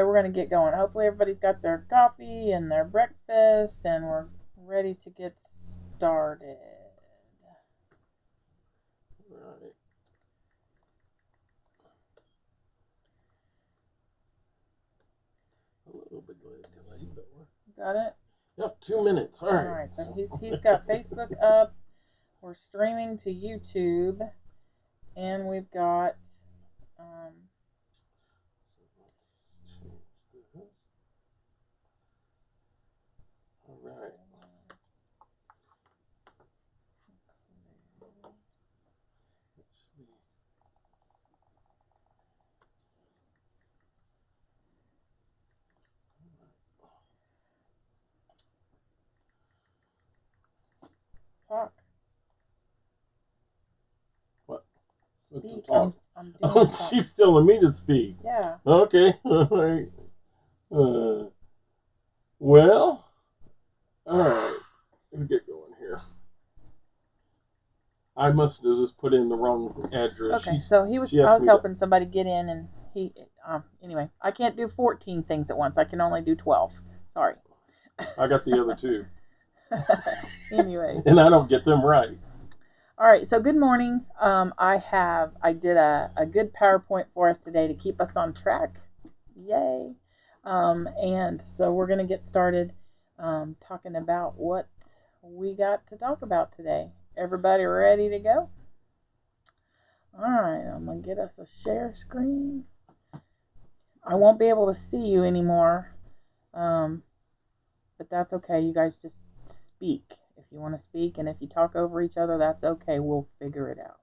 we're going to get going. Hopefully everybody's got their coffee and their breakfast and we're ready to get started. Right. A little bit delayed, but we're... Got it? Yep, 2 minutes. All right. All right, so he's got Facebook up. We're streaming to YouTube, and we've got So let's change this. All right. talk. What? What's the Speak. talk? I'm doing Oh, talk. she's telling me to speak. Yeah. Okay. All right. Well, all right. Let me get going here. I must have just put in the wrong address. Okay, so I was helping somebody get in, and anyway, I can't do 14 things at once. I can only do 12. Sorry. I got the other two. Anyways. And I don't get them right. All right, so good morning. I did a good PowerPoint for us today to keep us on track. Yay. And so we're going to get started talking about what we got to talk about today. Everybody ready to go? All right, I'm going to get us a share screen. I won't be able to see you anymore, but that's okay. You guys just speak if you want to speak, and if you talk over each other, that's okay. We'll figure it out.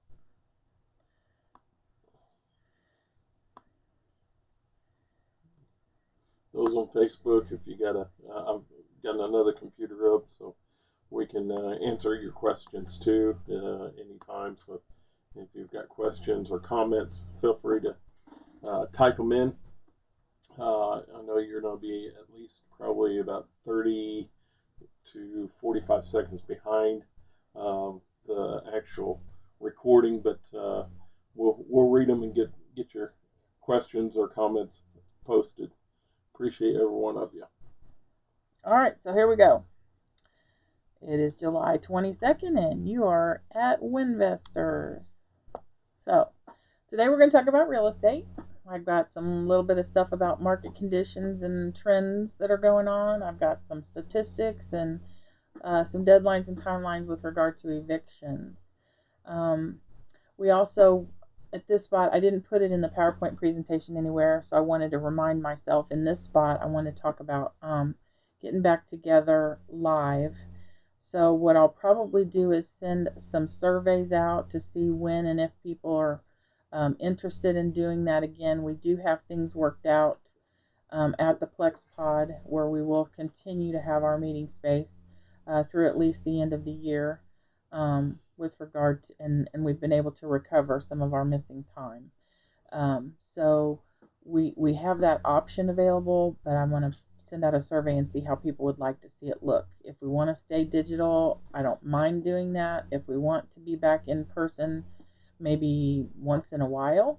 Those on Facebook, if you got I've got another computer up, so we can answer your questions too anytime. So if you've got questions or comments, feel free to type them in. I know you're going to be at least probably about 30 to 45 seconds behind the actual recording, but we'll read them and get your questions or comments posted. Appreciate every one of you. All right, so here we go. It is July 22nd, and you are at WinVestors. So today we're going to talk about real estate. I've got some little bit of stuff about market conditions and trends that are going on. I've got some statistics and some deadlines and timelines with regard to evictions. We also, at this spot, I didn't put it in the PowerPoint presentation anywhere, so I wanted to remind myself in this spot, I want to talk about getting back together live. So what I'll probably do is send some surveys out to see when and if people are interested in doing that again. We do have things worked out at the Plex Pod where we will continue to have our meeting space through at least the end of the year with regard to, and we've been able to recover some of our missing time. So we have that option available, but I'm going to send out a survey and see how people would like to see it look. If we want to stay digital, I don't mind doing that. If we want to be back in person, maybe once in a while,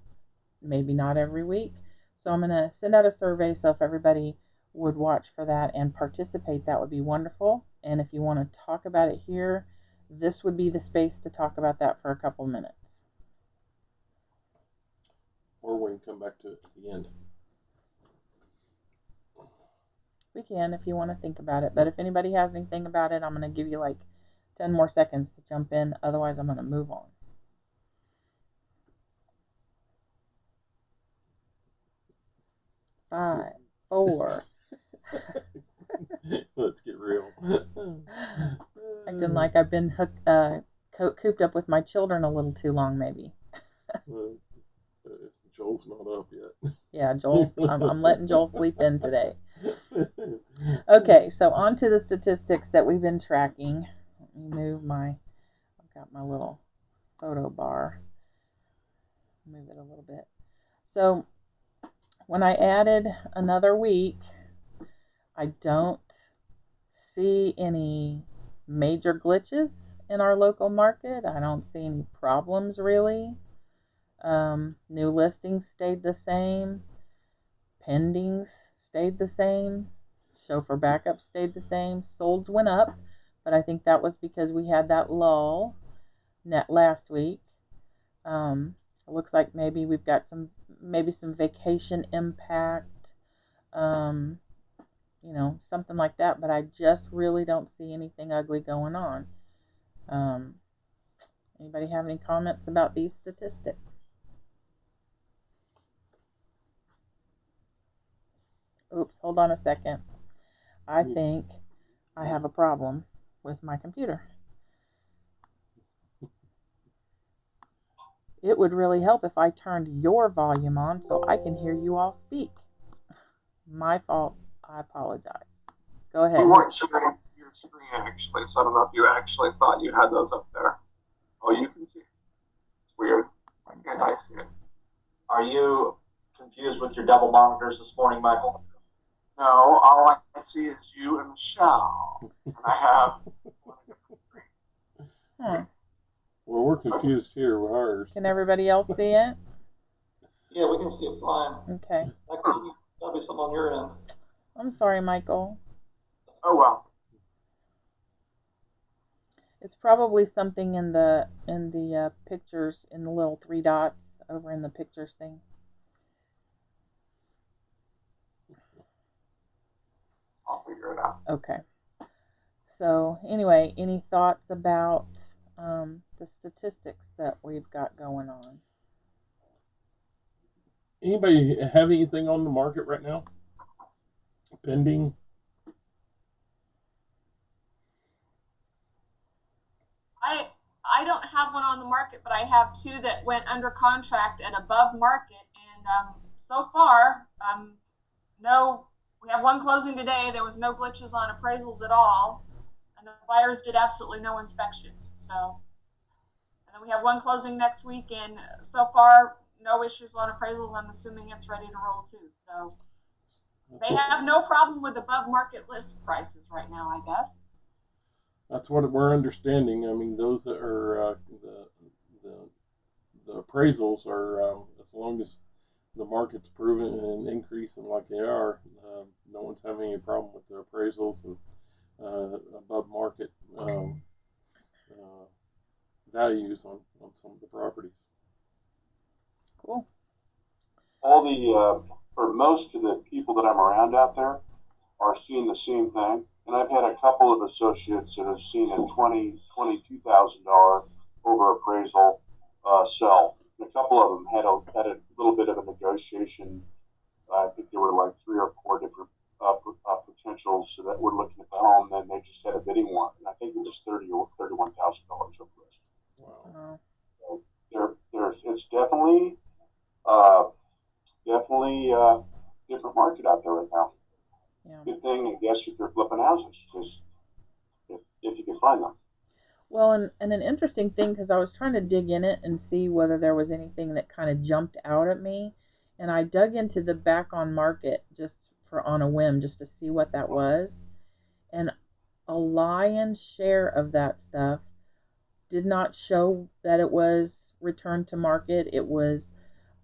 maybe not every week. So I'm going to send out a survey, so if everybody would watch for that and participate, that would be wonderful. And if you want to talk about it here, this would be the space to talk about that for a couple minutes. Or we can come back to it at the end. We can if you want to think about it, but if anybody has anything about it, I'm going to give you like 10 more seconds to jump in. Otherwise, I'm going to move on. 5, 4. Let's get real. Acting like I've been cooped up with my children a little too long, maybe. Joel's not up yet. Yeah, I'm letting Joel sleep in today. Okay, so on to the statistics that we've been tracking. Let me move I've got my little photo bar. Move it a little bit. So when I added another week, I don't see any major glitches in our local market. I don't see any problems really. New listings stayed the same. Pendings stayed the same. Show for backup stayed the same. Solds went up, but I think that was because we had that lull net last week. It looks like maybe we've got some vacation impact, something like that. But I just really don't see anything ugly going on. Anybody have any comments about these statistics? Oops, hold on a second. I think I have a problem with my computer. It would really help if I turned your volume on so I can hear you all speak. My fault. I apologize. Go ahead. We weren't sharing your screen actually, so I don't know if you actually thought you had those up there. Oh, you can see it. It's weird. Okay, I see it. Are you confused with your double monitors this morning, Michael? No, all I see is you and Michelle, and I have one different screen. Well, we're confused here with ours. Can everybody else see it? Yeah, we can see it fine. Okay. Michael, that'll be something on your end. I'm sorry, Michael. Oh well. It's probably something in the pictures, in the little 3 dots over in the pictures thing. I'll figure it out. Okay. So anyway, any thoughts about the statistics that we've got going on? Anybody have anything on the market right now? Pending? I don't have one on the market, but I have 2 that went under contract and above market, and so far, no. We have 1 closing today. There was no glitches on appraisals at all, and the buyers did absolutely no inspections. So, and then we have 1 closing next week, and so far, no issues on appraisals. I'm assuming it's ready to roll too. So, they have no problem with above market list prices right now, I guess. That's what we're understanding. I mean, those that are the appraisals are as long as the market's proven and increasing like they are, no one's having any problem with the appraisals of above market values on some of the properties. Cool. All the or most of the people that I'm around out there are seeing the same thing. And I've had a couple of associates that have seen a $22,000 over appraisal sell. And a couple of them had a little bit of a negotiation. I think there were like 3 or 4 different potentials so that were looking at the home. Then they just had a bidding war, and I think it was $30,000 or $31,000 over list. Wow. So it's definitely different market out there right now. Yeah. Good thing, I guess, if you're flipping houses, because if you can find them. Well, and an interesting thing, because I was trying to dig in it and see whether there was anything that kind of jumped out at me, and I dug into the back on market just on a whim, just to see what that was, and a lion's share of that stuff did not show that it was returned to market. It was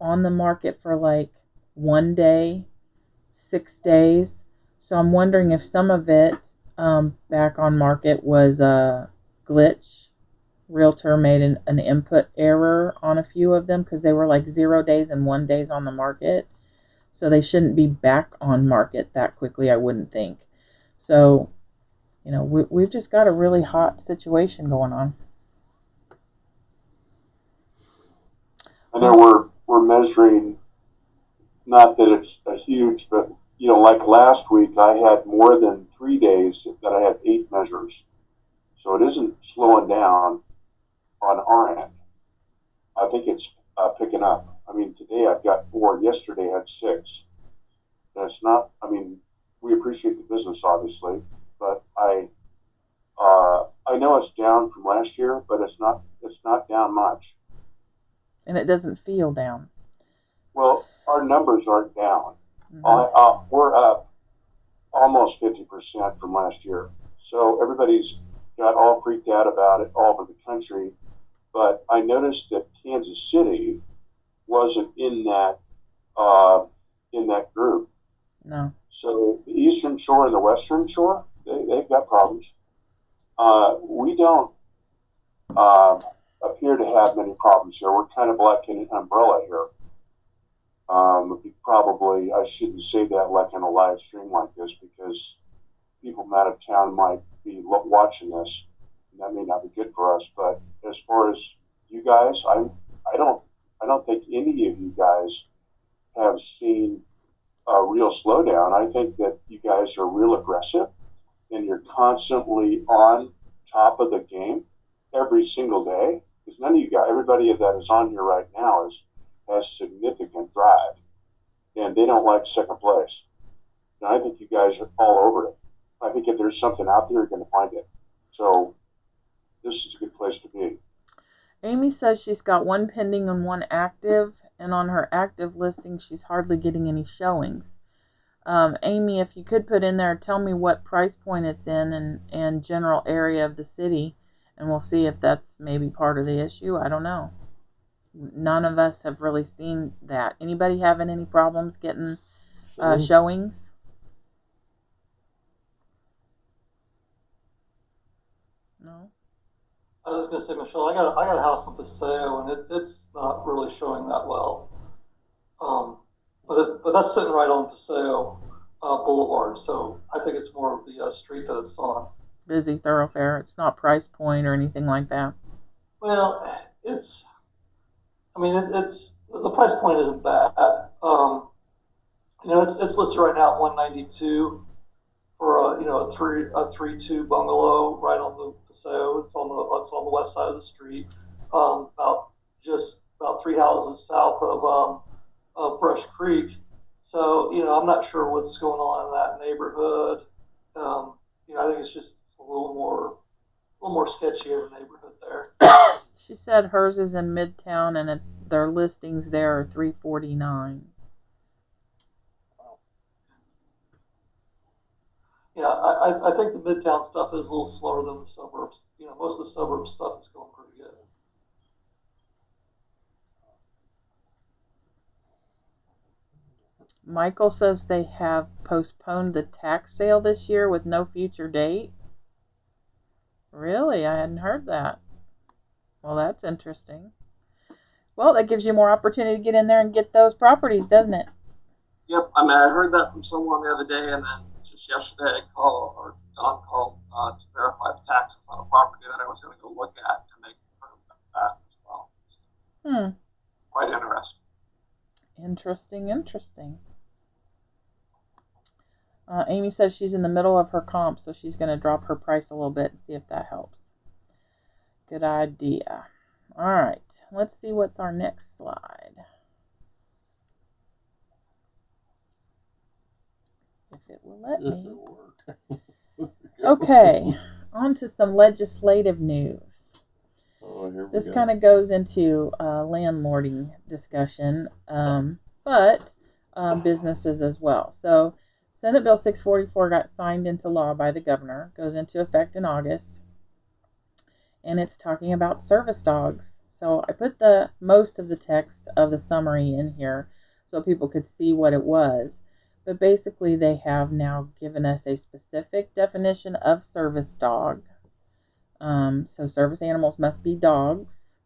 on the market for like 1 day, 6 days. So I'm wondering if some of it back on market was a glitch. Realtor made an input error on a few of them because they were like 0 days and 1 days on the market. So they shouldn't be back on market that quickly, I wouldn't think. So, we've just got a really hot situation going on. I know we're measuring, not that it's a huge, but like last week, I had more than 3 days that I had 8 measures. So it isn't slowing down on our end. I think it's picking up. I mean, today I've got 4. Yesterday I had 6. That's not. I mean, we appreciate the business, obviously, but I know it's down from last year, but it's not down much. And it doesn't feel down. Well, our numbers aren't down. Mm-hmm. We're up almost 50% from last year. So everybody's got all freaked out about it all over the country. But I noticed that Kansas City wasn't in that group. No. So the Eastern Shore and the Western Shore, they've got problems. We don't appear to have many problems here. We're kind of like an umbrella here. Probably, I shouldn't say that like in a live stream like this because people from out of town might be watching this, and that may not be good for us. But as far as you guys, I don't think any of you guys have seen a real slowdown. I think that you guys are real aggressive, and you're constantly on top of the game every single day. Because none of you guys, everybody that is on here right now, has significant drive, and they don't like second place. And I think you guys are all over it. I think if there's something out there, you're going to find it. So this is a good place to be. Amy says she's got one pending and one active, and on her active listing, she's hardly getting any showings. Amy, if you could put in there, tell me what price point it's in and general area of the city, and we'll see if that's maybe part of the issue. I don't know. None of us have really seen that. Anybody having any problems getting showings? No. I was gonna say, Michelle, I got a house in Paseo, and it's not really showing that well. But that's sitting right on Paseo Boulevard, so I think it's more of the street that it's on. Busy thoroughfare. It's not price point or anything like that. Well, it's the price point isn't bad. It's listed right now at 192 for a 3-2 bungalow right on the Paseo. It's on the west side of the street, about 3 houses south of Brush Creek. So I'm not sure what's going on in that neighborhood. I think it's just a little more sketchy of a neighborhood there. She said hers is in Midtown, and their listings there are $349. Yeah, I think the Midtown stuff is a little slower than the suburbs. Most of the suburb stuff is going pretty good. Michael says they have postponed the tax sale this year with no future date. Really? I hadn't heard that. Well, that's interesting. Well, that gives you more opportunity to get in there and get those properties, doesn't it? Yep, I heard that from someone the other day, and then just yesterday, Don called to verify the taxes on a property that I was going to go look at, and they confirmed that as well. Quite interesting. Interesting. Amy says she's in the middle of her comp, so she's going to drop her price a little bit and see if that helps. Good idea. All right, let's see what's our next slide. If it will let me. Okay, on to some legislative news. This kind of goes into landlording discussion, but businesses as well. So Senate Bill 644 got signed into law by the governor, goes into effect in August, and it's talking about service dogs. So I put the most of the text of the summary in here so people could see what it was. But basically they have now given us a specific definition of service dog. So service animals must be dogs.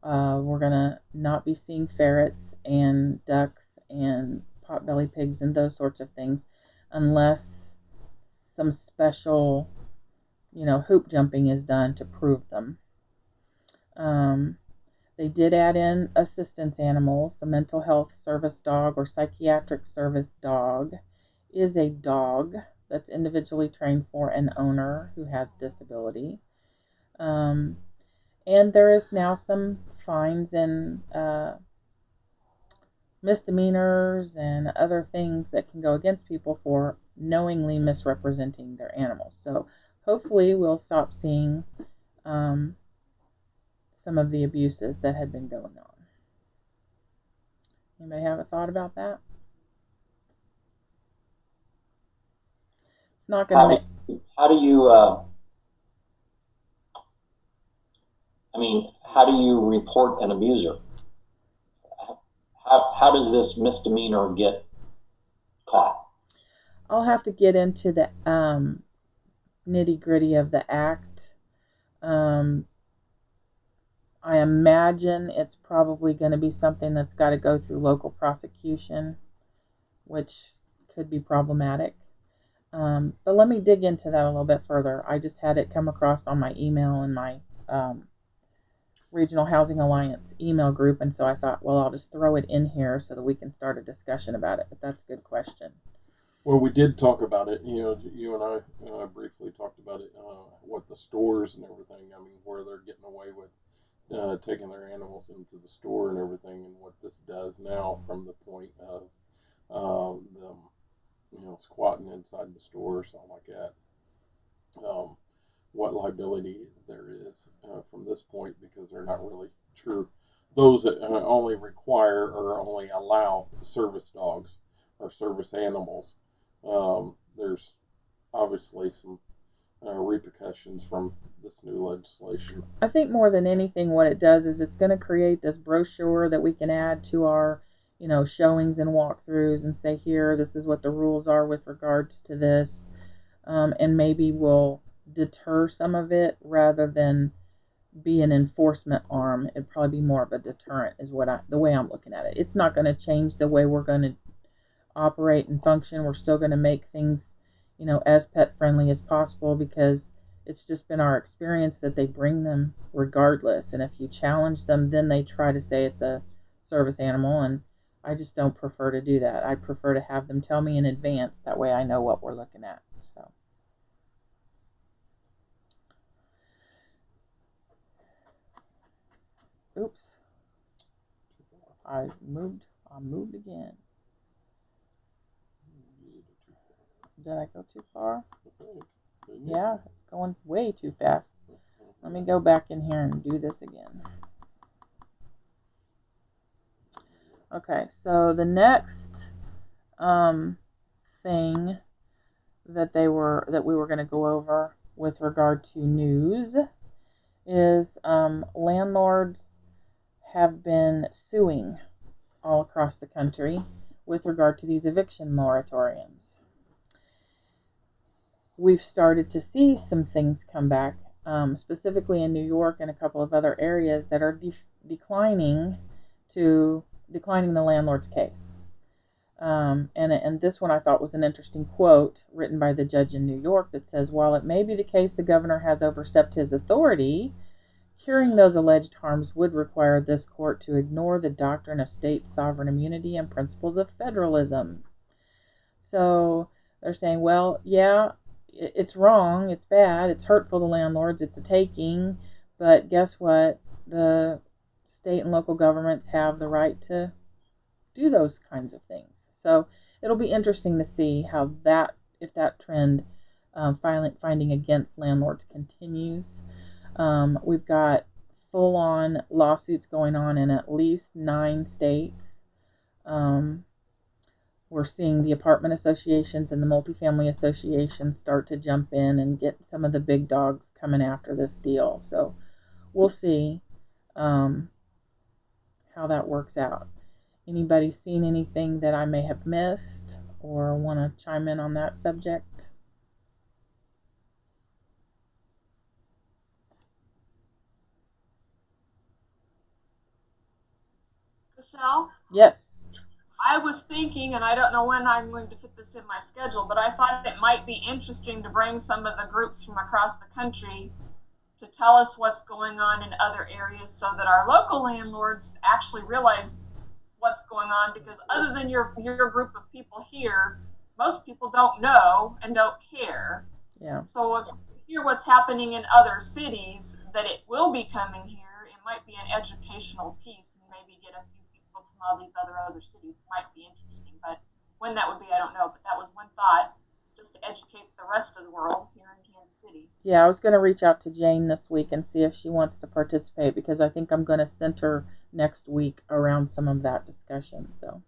We're going to not be seeing ferrets and ducks and potbelly pigs and those sorts of things unless some special, hoop jumping is done to prove them. They did add in assistance animals. The mental health service dog or psychiatric service dog is a dog that's individually trained for an owner who has disability. And there is now some fines and misdemeanors and other things that can go against people for knowingly misrepresenting their animals. So hopefully we'll stop seeing some of the abuses that had been going on. Anybody have a thought about that? It's not going to make... How do you report an abuser? How does this misdemeanor get caught? I'll have to get into the nitty gritty of the act. I imagine it's probably going to be something that's got to go through local prosecution, which could be problematic. But let me dig into that a little bit further. I just had it come across on my email in my Regional Housing Alliance email group, and so I thought, well, I'll just throw it in here so that we can start a discussion about it. But that's a good question. Well, we did talk about it. You and I briefly talked about it. What the stores and everything. I mean, where they're getting away with taking their animals into the store and everything, and what this does now from the point of them, squatting inside the store or something like that. What liability there is from this point, because they're not really true. Those that only require or only allow service dogs or service animals, there's obviously some repercussions from this new legislation. I think more than anything, what it does is it's going to create this brochure that we can add to our, showings and walkthroughs and say, here, this is what the rules are with regards to this, and maybe we'll deter some of it rather than be an enforcement arm. It'd probably be more of a deterrent, is the way I'm looking at it. It's not going to change the way we're going to operate and function. We're still going to make things, as pet friendly as possible, because it's just been our experience that they bring them regardless. And if you challenge them, then they try to say it's a service animal, and I just don't prefer to do that. I prefer to have them tell me in advance. That way I know what we're looking at. So. Oops. I moved again. Did I go too far? Yeah, it's going way too fast. Let me go back in here and do this again. Okay, so the next thing that we were going to go over with regard to news is landlords have been suing all across the country with regard to these eviction moratoriums. We've started to see some things come back, specifically in New York and a couple of other areas that are declining the landlord's case. And this one I thought was an interesting quote written by the judge in New York that says, while it may be the case the governor has overstepped his authority, curing those alleged harms would require this court to ignore the doctrine of state sovereign immunity and principles of federalism. So they're saying, well, yeah, it's wrong, it's bad, it's hurtful to landlords, it's a taking, but guess what? The state and local governments have the right to do those kinds of things. So it'll be interesting to see how if that trend finding against landlords continues. We've got full-on lawsuits going on in at least 9 states. We're seeing the apartment associations and the multifamily associations start to jump in and get some of the big dogs coming after this deal. So we'll see how that works out. Anybody seen anything that I may have missed or want to chime in on that subject? Michelle? Yes. I was thinking, and I don't know when I'm going to fit this in my schedule, but I thought it might be interesting to bring some of the groups from across the country to tell us what's going on in other areas so that our local landlords actually realize what's going on, because other than your group of people here, most people don't know and don't care. Yeah. So if you hear what's happening in other cities, that it will be coming here, it might be an educational piece, and maybe get a few people from all these other cities. Might be interesting, but when that would be, I don't know. But that was one thought, just to educate the rest of the world here in Kansas City. Yeah, I was going to reach out to Jane this week and see if she wants to participate, because I think I'm going to center next week around some of that discussion. So.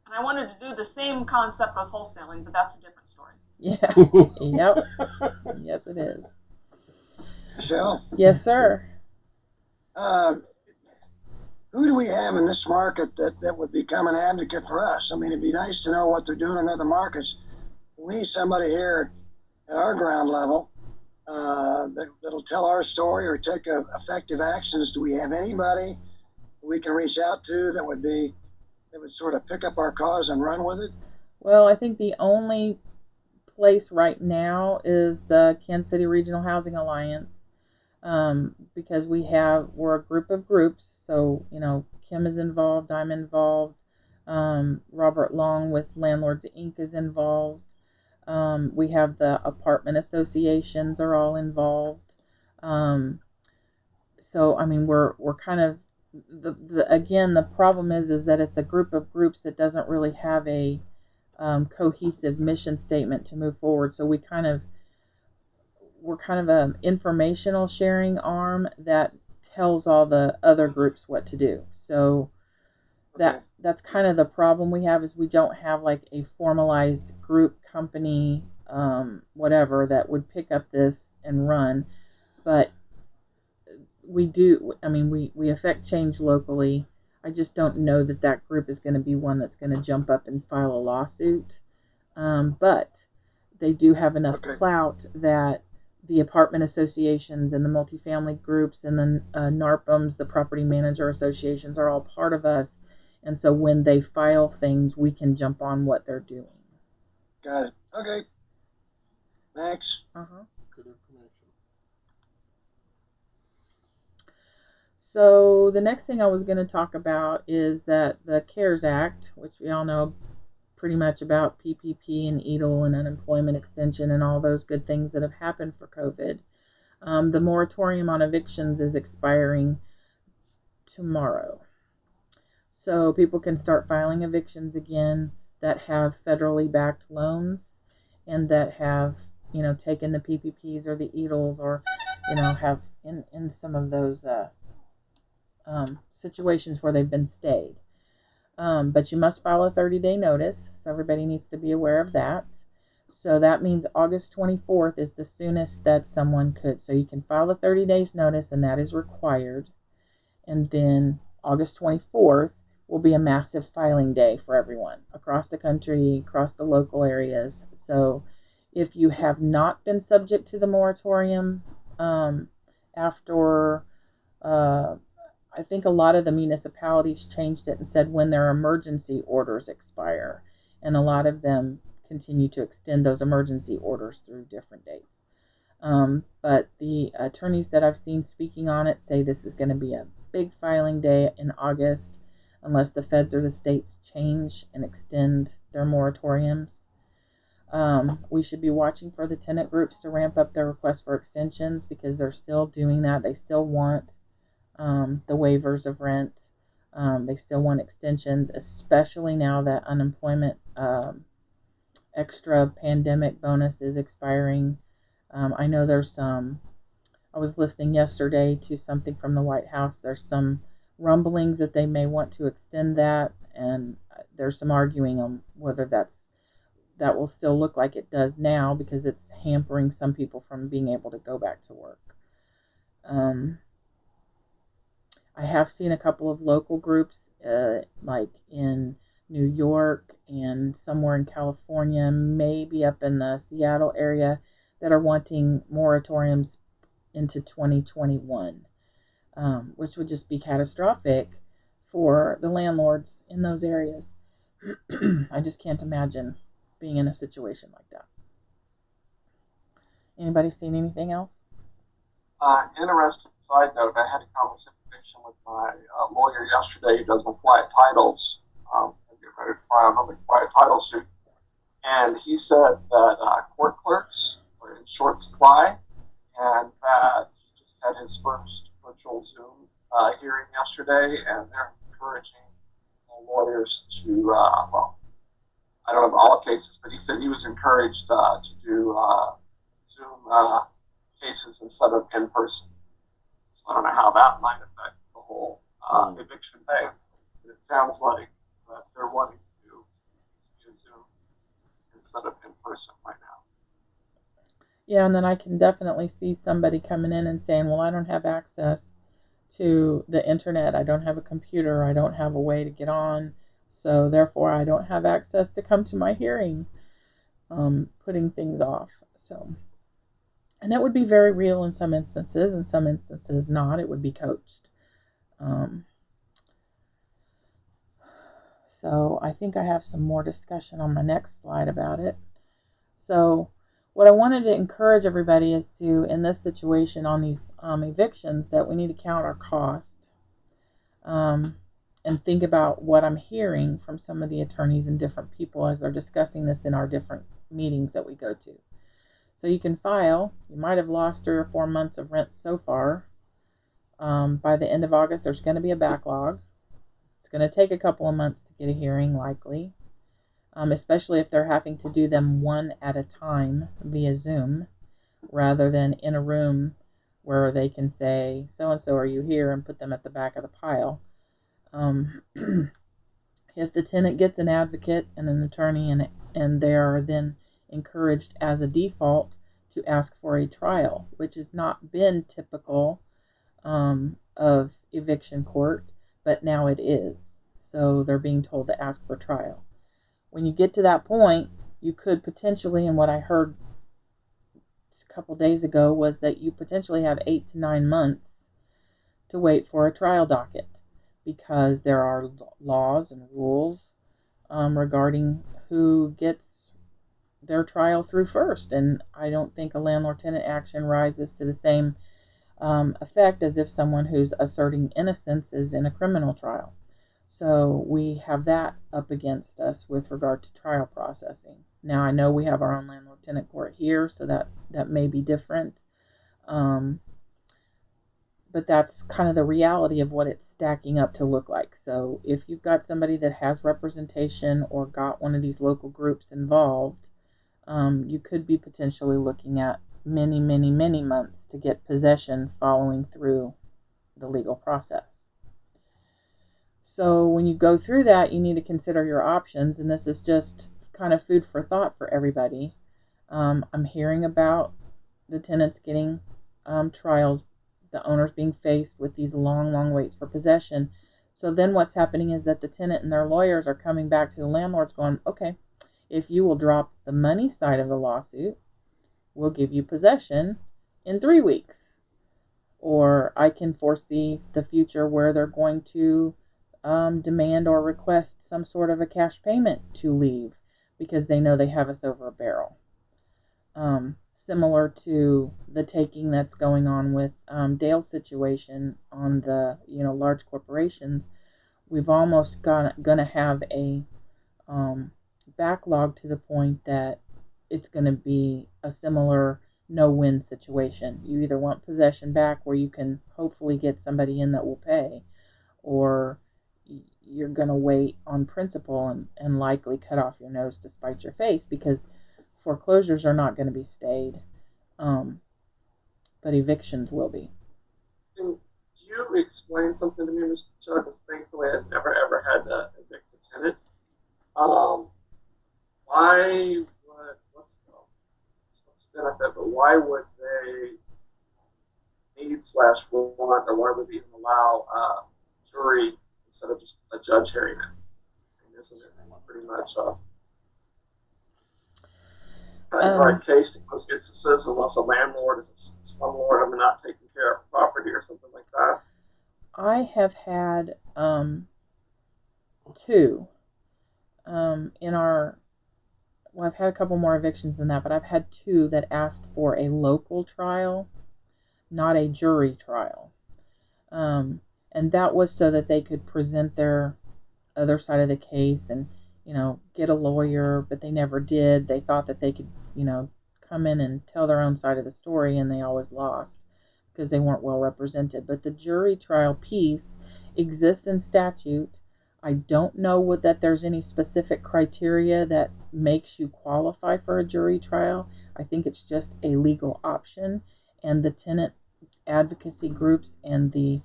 And I wanted to do the same concept with wholesaling, but that's a different story. Yeah. Yep. Yes, it is. Michelle? Yes, sir. Who do we have in this market that would become an advocate for us? I mean, it'd be nice to know what they're doing in other markets. we need somebody here at our ground level that'll tell our story or take effective actions. Do we have anybody we can reach out to that would sort of pick up our cause and run with it? Well, I think the only place right now is the Kansas City Regional Housing Alliance, because we're a group of groups. So, Kim is involved, I'm involved, Robert Long with Landlords Inc. is involved. We have the apartment associations are all involved. So, I mean, we're kind of, again, the problem is that it's a group of groups that doesn't really have a cohesive mission statement to move forward. So we're kind of an informational sharing arm that tells all the other groups what to do. So that's kind of the problem we have, is we don't have like a formalized group, company, whatever, that would pick up this and run. But we do, I mean, we affect change locally. I just don't know that group is going to be one that's going to jump up and file a lawsuit. But they do have enough clout that the apartment associations and the multifamily groups and the NARPMs, the property manager associations, are all part of us. And so when they file things, we can jump on what they're doing. Got it. Okay. Thanks. Good information. So the next thing I was going to talk about is that the CARES Act, which we all know pretty much about PPP and EDL and unemployment extension and all those good things that have happened for COVID. The moratorium on evictions is expiring tomorrow. So people can start filing evictions again that have federally backed loans and that have, taken the PPPs or the EDLs, or, have in some of those situations where they've been stayed. But you must file a 30-day notice, so everybody needs to be aware of that. So that means August 24th is the soonest that someone could. So you can file a 30 days notice, and that is required. And then August 24th will be a massive filing day for everyone across the country, across the local areas. So if you have not been subject to the moratorium after I think a lot of the municipalities changed it and said when their emergency orders expire, and a lot of them continue to extend those emergency orders through different dates. But the attorneys that I've seen speaking on it say this is going to be a big filing day in August, unless the feds or the states change and extend their moratoriums. We should be watching for the tenant groups to ramp up their requests for extensions, because they're still doing that. They still want the waivers of rent. They still want extensions, especially now that unemployment extra pandemic bonus is expiring. I know there's I was listening yesterday to something from the White House. There's some rumblings that they may want to extend that, and there's some arguing on whether that will still look like it does now, because it's hampering some people from being able to go back to work. I have seen a couple of local groups, like in New York and somewhere in California, maybe up in the Seattle area, that are wanting moratoriums into 2021, which would just be catastrophic for the landlords in those areas. I just can't imagine being in a situation like that. Anybody seen anything else? Interesting side note, I had a conversation with my lawyer yesterday who does my quiet titles. So get ready to file another quiet title suit. And he said that court clerks are in short supply, and that he just had his first virtual Zoom hearing yesterday, and they're encouraging lawyers to, well, I don't know about all cases, but he said he was encouraged to do Zoom cases instead of in person. So I don't know how that might affect the whole eviction thing. But it sounds like that they're wanting to do Zoom instead of in person right now. Yeah, and then I can definitely see somebody coming in and saying, well, I don't have access to the internet. I don't have a computer. I don't have a way to get on. So therefore, I don't have access to come to my hearing. putting things off. So, and that would be very real in some instances not. It would be coached. So I think I have some more discussion on my next slide about it. So what I wanted to encourage everybody is to, in this situation on these evictions, that we need to count our cost and think about what I'm hearing from some of the attorneys and different people as they're discussing this in our different meetings that we go to. So you can file. You might have lost 3 or 4 months of rent so far. By the end of August, there's going to be a backlog. It's going to take a couple of months to get a hearing, likely, especially if they're having to do them one at a time via Zoom rather than in a room where they can say, so-and-so, are you here, and put them at the back of the pile. If the tenant gets an advocate and an attorney and they are then encouraged as a default to ask for a trial, which has not been typical of eviction court, but now it is. So they're being told to ask for trial. When you get to that point, you could potentially, and what I heard a couple days ago was that you potentially have 8 to 9 months to wait for a trial docket, because there are laws and rules regarding who gets their trial through first. And I don't think a landlord-tenant action rises to the same effect as if someone who's asserting innocence is in a criminal trial. So we have that up against us with regard to trial processing. Now, I know we have our own landlord-tenant court here, so that may be different. But that's kind of the reality of what it's stacking up to look like. So if you've got somebody that has representation or got one of these local groups involved, you could be potentially looking at many, many, many months to get possession following through the legal process. So when you go through that, you need to consider your options, and this is just kind of food for thought for everybody. I'm hearing about the tenants getting trials, the owners being faced with these long, long waits for possession. So then what's happening is that the tenant and their lawyers are coming back to the landlords going, okay, if you will drop the money side of the lawsuit, we'll give you possession in 3 weeks. Or I can foresee the future where they're going to demand or request some sort of a cash payment to leave because they know they have us over a barrel. Similar to the taking that's going on with Dale's situation on the large corporations, we've almost gonna have a backlog to the point that it's going to be a similar no-win situation. You either want possession back where you can hopefully get somebody in that will pay, or you're going to wait on principle and likely cut off your nose to spite your face, because foreclosures are not going to be stayed, but evictions will be. Can you explain something to me, Mr. Chuck? Because thankfully I've never ever had to evict a tenant. Why would, what's the benefit, but why would they need/want, or why would they even allow a jury instead of just a judge hearing it? I mean, isn't it pretty much right case to most instances, unless a landlord is a slumlord and not taking care of property or something like that? I have had two in our, well, I've had a couple more evictions than that, but I've had two that asked for a local trial, not a jury trial. And that was so that they could present their other side of the case and, get a lawyer, but they never did. They thought that they could, come in and tell their own side of the story, and they always lost because they weren't well represented. But the jury trial piece exists in statute. I don't know that there's any specific criteria that makes you qualify for a jury trial. I think it's just a legal option, and the tenant advocacy groups and the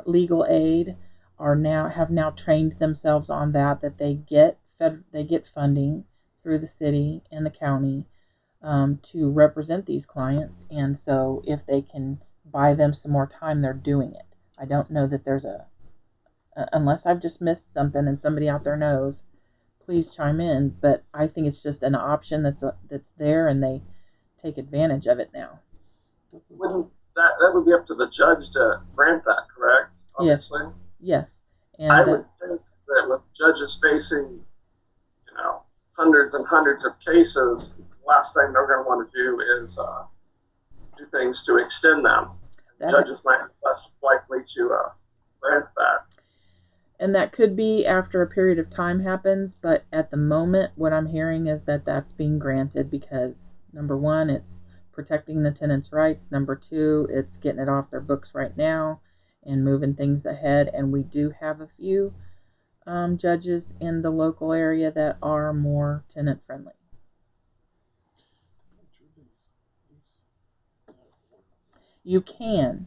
legal aid have now trained themselves on that they get funding through the city and the county to represent these clients, and so if they can buy them some more time, they're doing it. I don't know that there's a unless I've just missed something and somebody out there knows, please chime in. But I think it's just an option that's there, and they take advantage of it now. Wouldn't that would be up to the judge to grant that, correct? Obviously. Yes. And I would think that with judges facing, hundreds and hundreds of cases, the last thing they're going to want to do is do things to extend them. Judges might be less likely to grant that. And that could be after a period of time happens, but at the moment, what I'm hearing is that that's being granted because, number one, it's protecting the tenant's rights. Number two, it's getting it off their books right now and moving things ahead. And we do have a few judges in the local area that are more tenant friendly. You can.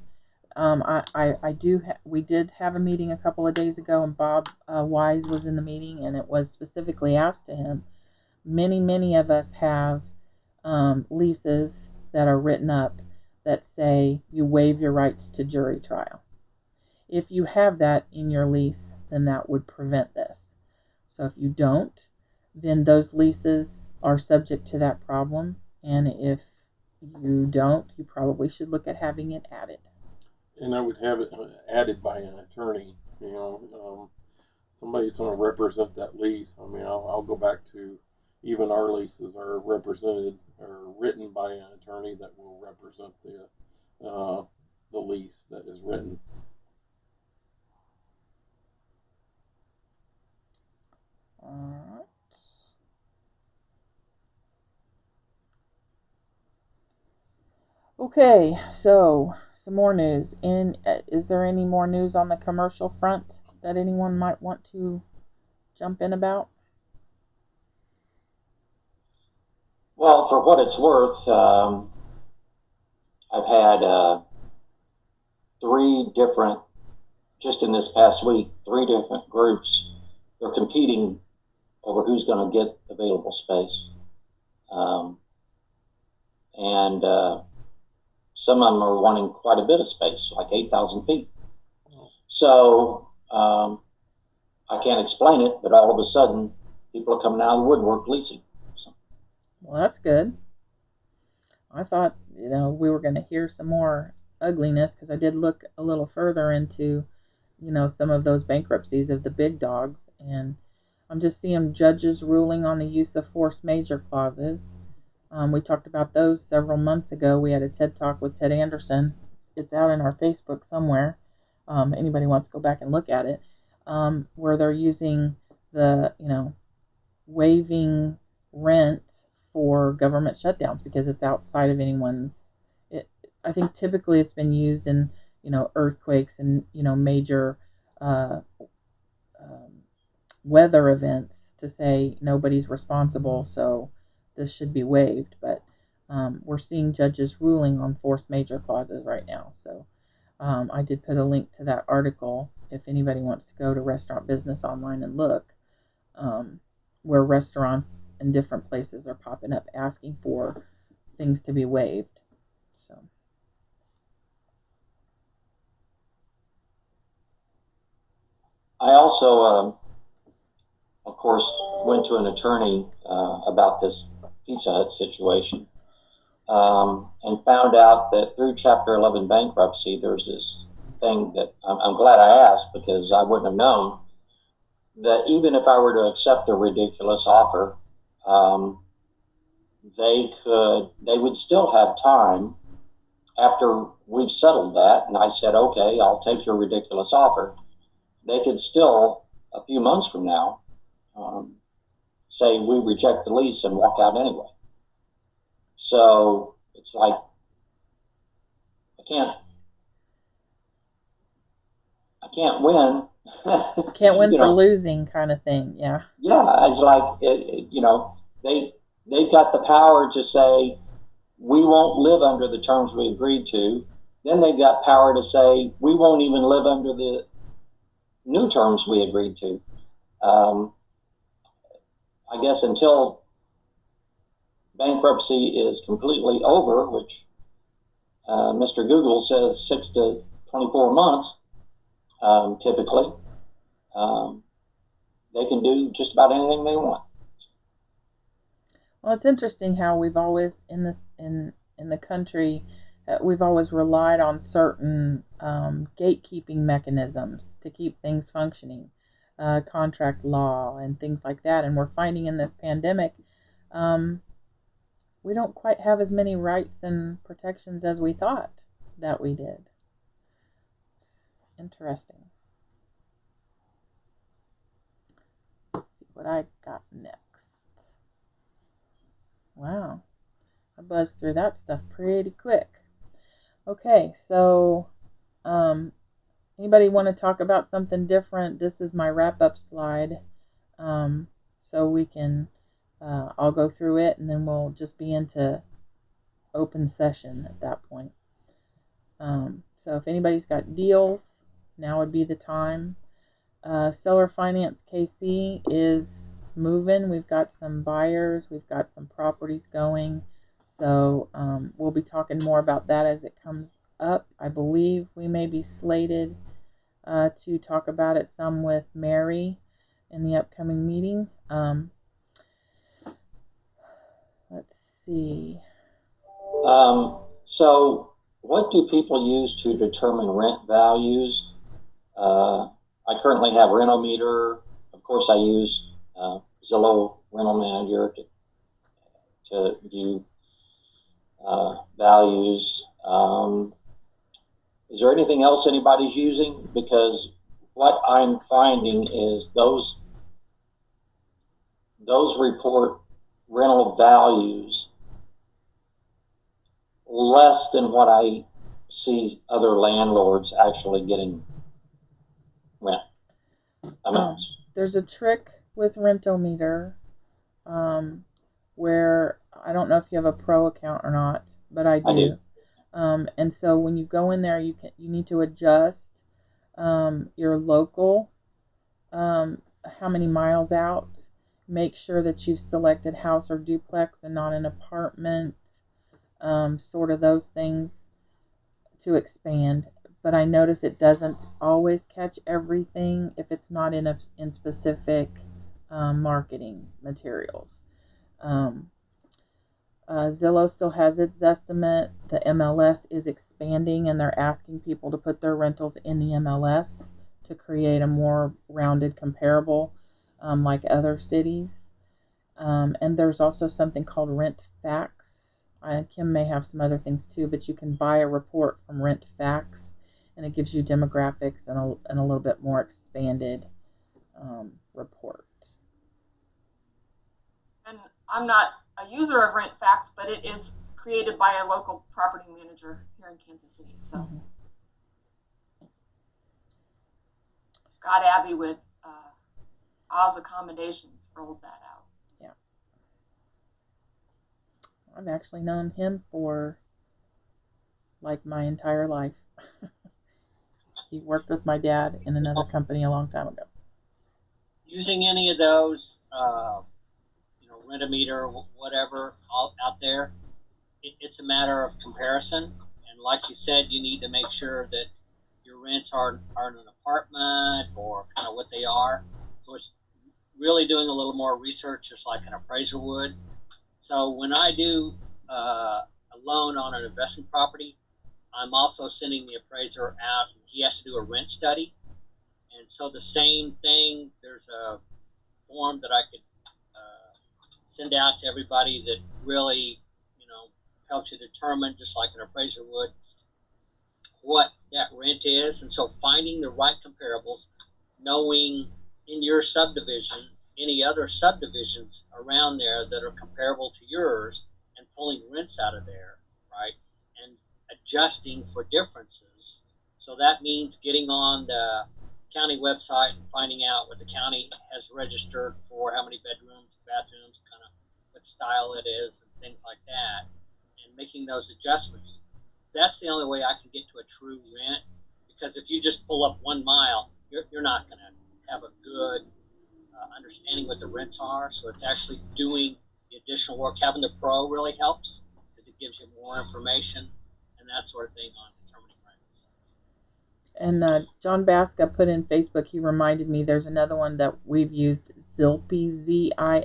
We did have a meeting a couple of days ago, and Bob Wise was in the meeting, and it was specifically asked to him. Many of us have leases that are written up that say you waive your rights to jury trial. If you have that in your lease, then that would prevent this. So if you don't, then those leases are subject to that problem. And if you don't, you probably should look at having it added. And I would have it added by an attorney. Somebody's going to represent that lease. I mean, I'll go back to even our leases are represented or written by an attorney that will represent the lease that is written. All right. Okay, so some more news. Is there any more news on the commercial front that anyone might want to jump in about? Well, for what it's worth, I've had just in this past week, 3 different groups. They're competing over who's going to get available space. And some of them are wanting quite a bit of space, like 8,000 feet. So I can't explain it, but all of a sudden, people are coming out of the woodwork leasing. So. Well, that's good. I thought, we were going to hear some more ugliness because I did look a little further into, some of those bankruptcies of the big dogs. And I'm just seeing judges ruling on the use of force majeure clauses. We talked about those several months ago. We had a TED Talk with Ted Anderson. It's out in our Facebook somewhere. Anybody wants to go back and look at it, where they're using the, waiving rent for government shutdowns because it's outside of anyone's. I think typically it's been used in, earthquakes and, major weather events to say nobody's responsible, so this should be waived. But we're seeing judges ruling on force majeure clauses right now. So I did put a link to that article if anybody wants to go to Restaurant Business Online and look, where restaurants in different places are popping up asking for things to be waived. So. I also, of course, went to an attorney about this Pizza Hut situation and found out that through Chapter 11 bankruptcy, there's this thing that I'm glad I asked because I wouldn't have known that even if I were to accept a ridiculous offer, they would still have time after we've settled that. And I said, okay, I'll take your ridiculous offer. They could still, a few months from now, say we reject the lease and walk out anyway. So it's like, I can't win. Can't win for losing kind of thing. Yeah. Yeah. It's like, they've got the power to say, we won't live under the terms we agreed to. Then they've got power to say, we won't even live under the new terms we agreed to. I guess until bankruptcy is completely over, which Mr. Google says 6 to 24 months, typically, they can do just about anything they want. Well, it's interesting how we've always in the country we've always relied on certain gatekeeping mechanisms to keep things functioning, contract law and things like that. And we're finding in this pandemic, we don't quite have as many rights and protections as we thought that we did. It's interesting. Let's see what I got next. Wow, I buzzed through that stuff pretty quick. Okay, so anybody want to talk about something different? This is my wrap-up slide, so we can, I'll go through it, and then we'll just be into open session at that point. So if anybody's got deals, now would be the time. Seller Finance KC is moving. We've got some buyers. We've got some properties going. So we'll be talking more about that as it comes up. I believe we may be slated to talk about it some with Mary in the upcoming meeting. Let's see. So what do people use to determine rent values? I currently have Rent-O-Meter. Of course, I use Zillow Rental Manager to view values. Is there anything else anybody's using? Because what I'm finding is those report rental values less than what I see other landlords actually getting rent amounts. There's a trick with Rent-O-Meter where I don't know if you have a pro account or not, but I do. I do. And so when you go in there, you need to adjust your local, how many miles out. Make sure that you've selected house or duplex and not an apartment, sort of those things to expand. But I notice it doesn't always catch everything if it's not in specific marketing materials. Zillow still has its estimate. The MLS is expanding, and they're asking people to put their rentals in the MLS to create a more rounded comparable, like other cities. And there's also something called Rent Facts. Kim may have some other things too, but you can buy a report from Rent Facts, and it gives you demographics and a little bit more expanded report. And I'm not a user of Rent Facts, but it is created by a local property manager here in Kansas City. So Scott Abbey with Oz Accommodations rolled that out. Yeah. I've actually known him for like my entire life. He worked with my dad in another company a long time ago. Using any of those, Rent-O-Meter, whatever, all out there, it's a matter of comparison. And like you said, you need to make sure that your rents aren't an apartment or kind of what they are. So it's really doing a little more research, just like an appraiser would. So when I do a loan on an investment property, I'm also sending the appraiser out, and he has to do a rent study. And so the same thing, there's a form that I could send out to everybody that really, helps you determine, just like an appraiser would, what that rent is. And so finding the right comparables, knowing in your subdivision, any other subdivisions around there that are comparable to yours, and pulling rents out of there, right? And adjusting for differences. So that means getting on the county website and finding out what the county has registered for, how many bedrooms, bathrooms, kind of what style it is, and things like that, and making those adjustments. That's the only way I can get to a true rent, because if you just pull up 1 mile, you're not going to have a good understanding what the rents are. So it's actually doing the additional work. Having the pro really helps, because it gives you more information and that sort of thing on determining rents. And John Basca put in Facebook, he reminded me there's another one that we've used, Zilpy,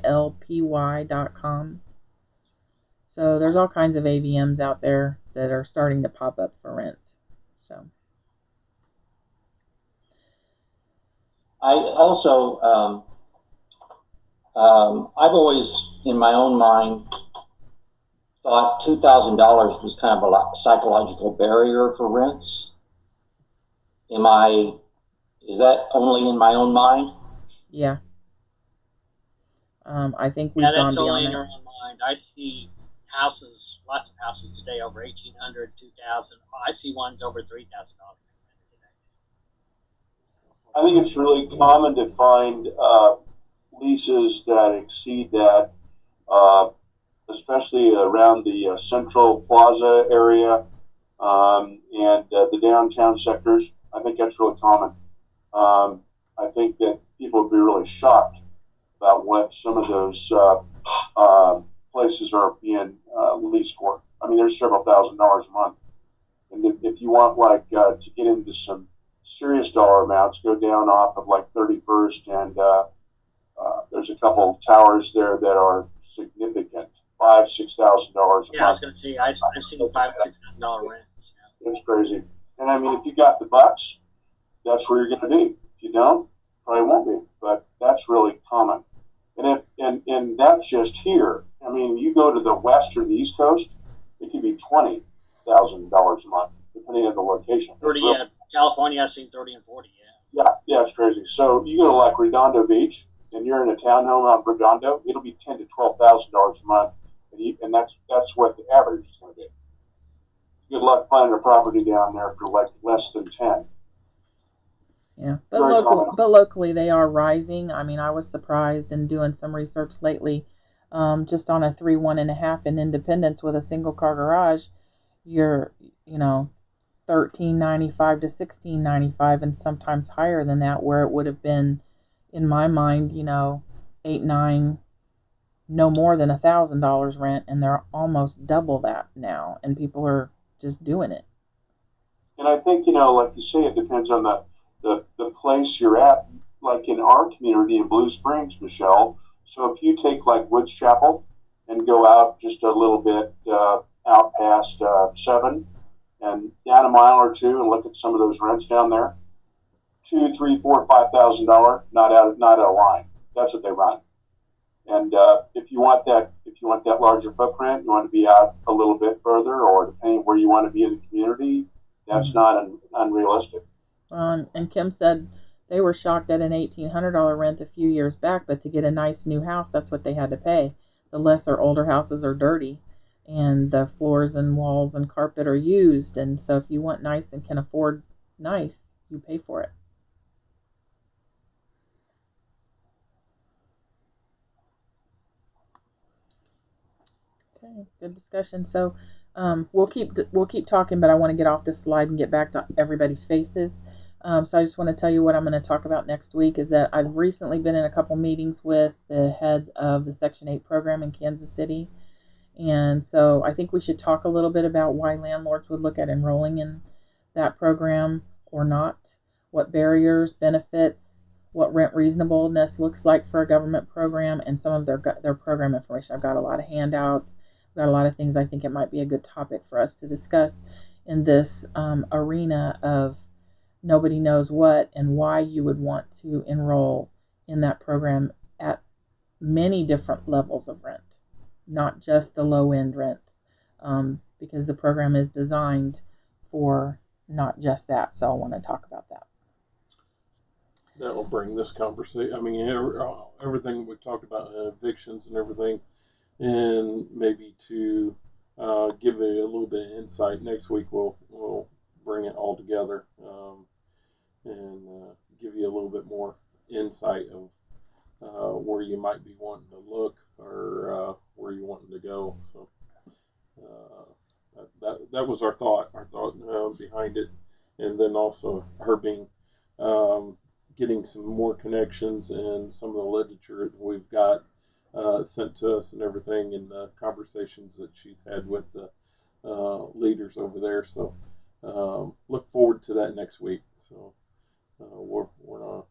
ZILPY.com. So there's all kinds of AVMs out there that are starting to pop up for rent. So I also, I've always, in my own mind, thought $2,000 was kind of a psychological barrier for rents. Is that only in my own mind? yeah. I think we've Yeah, gone that's only beyond in that. your own mind. I see houses, lots of houses today over 1,800, 2,000. I see ones over $3,000 today. I think it's really common to find leases that exceed that, especially around the Central Plaza area and the downtown sectors. I think that's really common. I think that people would be really shocked about what some of those places are being leased for. I mean, there's several $1,000s a month. And if you want to get into some serious dollar amounts, go down off of like 31st, and there's a couple towers there that are significant, $5,000-6,000 a Yeah, I was month. going to say, I've seen $5,000-6,000 rents. Yeah. It's crazy. And I mean, if you got the bucks, that's where you're going to be. If you don't, probably won't be. But that's really common. And that's just here. I mean, you go to the west or the east coast, it could be $20,000 a month, depending on the location. 30, yeah. California, I've seen 30 and 40, yeah. Yeah, it's crazy. So you go to like Redondo Beach, and you're in a townhome out in Redondo, it'll be $10,000 to $12,000 a month, and that's what the average is going to be. Good luck finding a property down there for like less than 10. Yeah, but locally they are rising. I mean, I was surprised in doing some research lately. Just on a 3 1.5 in Independence with a single car garage, you're $13.95 to $16.95, and sometimes higher than that, where it would have been, in my mind, 8, 9, no more than $1,000 rent, and they're almost double that now, and people are just doing it. And I think, like you say, it depends on the place you're at. Like in our community in Blue Springs, Michelle. So if you take like Woods Chapel and go out just a little bit out past 7 and down a mile or two and look at some of those rents down there, $2, $3, $4, $5,000, not out of line. That's what they run. And if you want that larger footprint, you want to be out a little bit further, or depending where you want to be in the community, that's not unrealistic. And Kim said they were shocked at an $1,800 rent a few years back, but to get a nice new house, that's what they had to pay. The lesser older houses are dirty, and the floors and walls and carpet are used, and so if you want nice and can afford nice, you pay for it. Okay, good discussion. So we'll keep talking, but I want to get off this slide and get back to everybody's faces. So I just want to tell you what I'm going to talk about next week is that I've recently been in a couple meetings with the heads of the Section 8 program in Kansas City. And so I think we should talk a little bit about why landlords would look at enrolling in that program or not, what barriers, benefits, what rent reasonableness looks like for a government program, and some of their program information. I've got a lot of handouts. I've got a lot of things I think it might be a good topic for us to discuss in this arena of nobody knows what and why you would want to enroll in that program at many different levels of rent, not just the low end rents, because the program is designed for not just that. So I want to talk about that. That will bring this conversation. I mean, everything we talked about, evictions and everything, and maybe to give it a little bit of insight. Next week we'll bring it all together and give you a little bit more insight of where you might be wanting to look or where you're wanting to go. So that was our thought behind it, and then also her being getting some more connections and some of the literature that we've got sent to us and everything, and the conversations that she's had with the leaders over there. So look forward to that next week. So we're gonna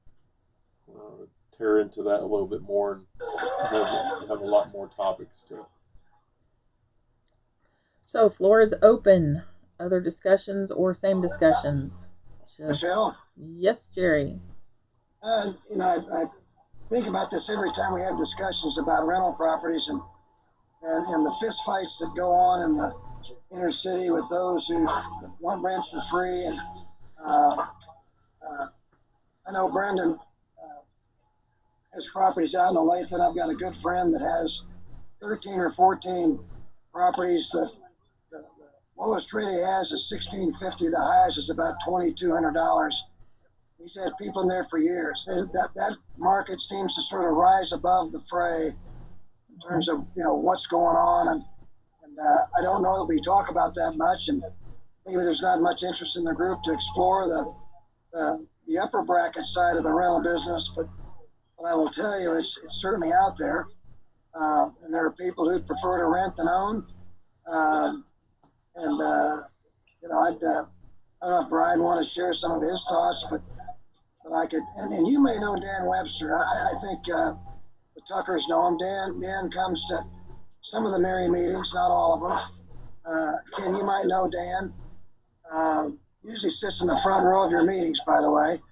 tear into that a little bit more and have a lot more topics to it. So, floor is open. Other discussions or same discussions? Michelle? Yes, Jerry. I think about this every time we have discussions about rental properties and the fist fights that go on in the inner city with those who want rent for free. And I know Brendan has properties out in Olathe. I've got a good friend that has 13 or 14 properties. The lowest rate he has is $1,650. The highest is about $2,200. He's had people in there for years. That market seems to sort of rise above the fray in terms of what's going on, and I don't know that we talk about that much, and maybe there's not much interest in the group to explore the upper bracket side of the rental business, but I will tell you it's certainly out there, and there are people who prefer to rent than own, I don't know if Brian want to share some of his thoughts, but I could, and you may know Dan Webster. I think the Tuckers know him. Dan comes to some of the Mary meetings, not all of them. Ken, you might know Dan. Usually sits in the front row of your meetings, by the way.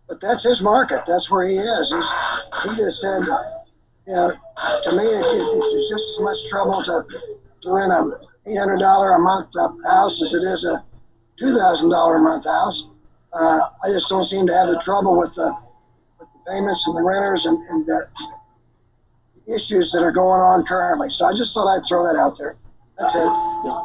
But that's his market. That's where he is. He just said, to me, it's just as much trouble to rent a $800 a month house as it is a $2,000 a month house. I just don't seem to have the trouble with the payments and the renters and the issues that are going on currently. So I just thought I'd throw that out there. That's it. Yeah.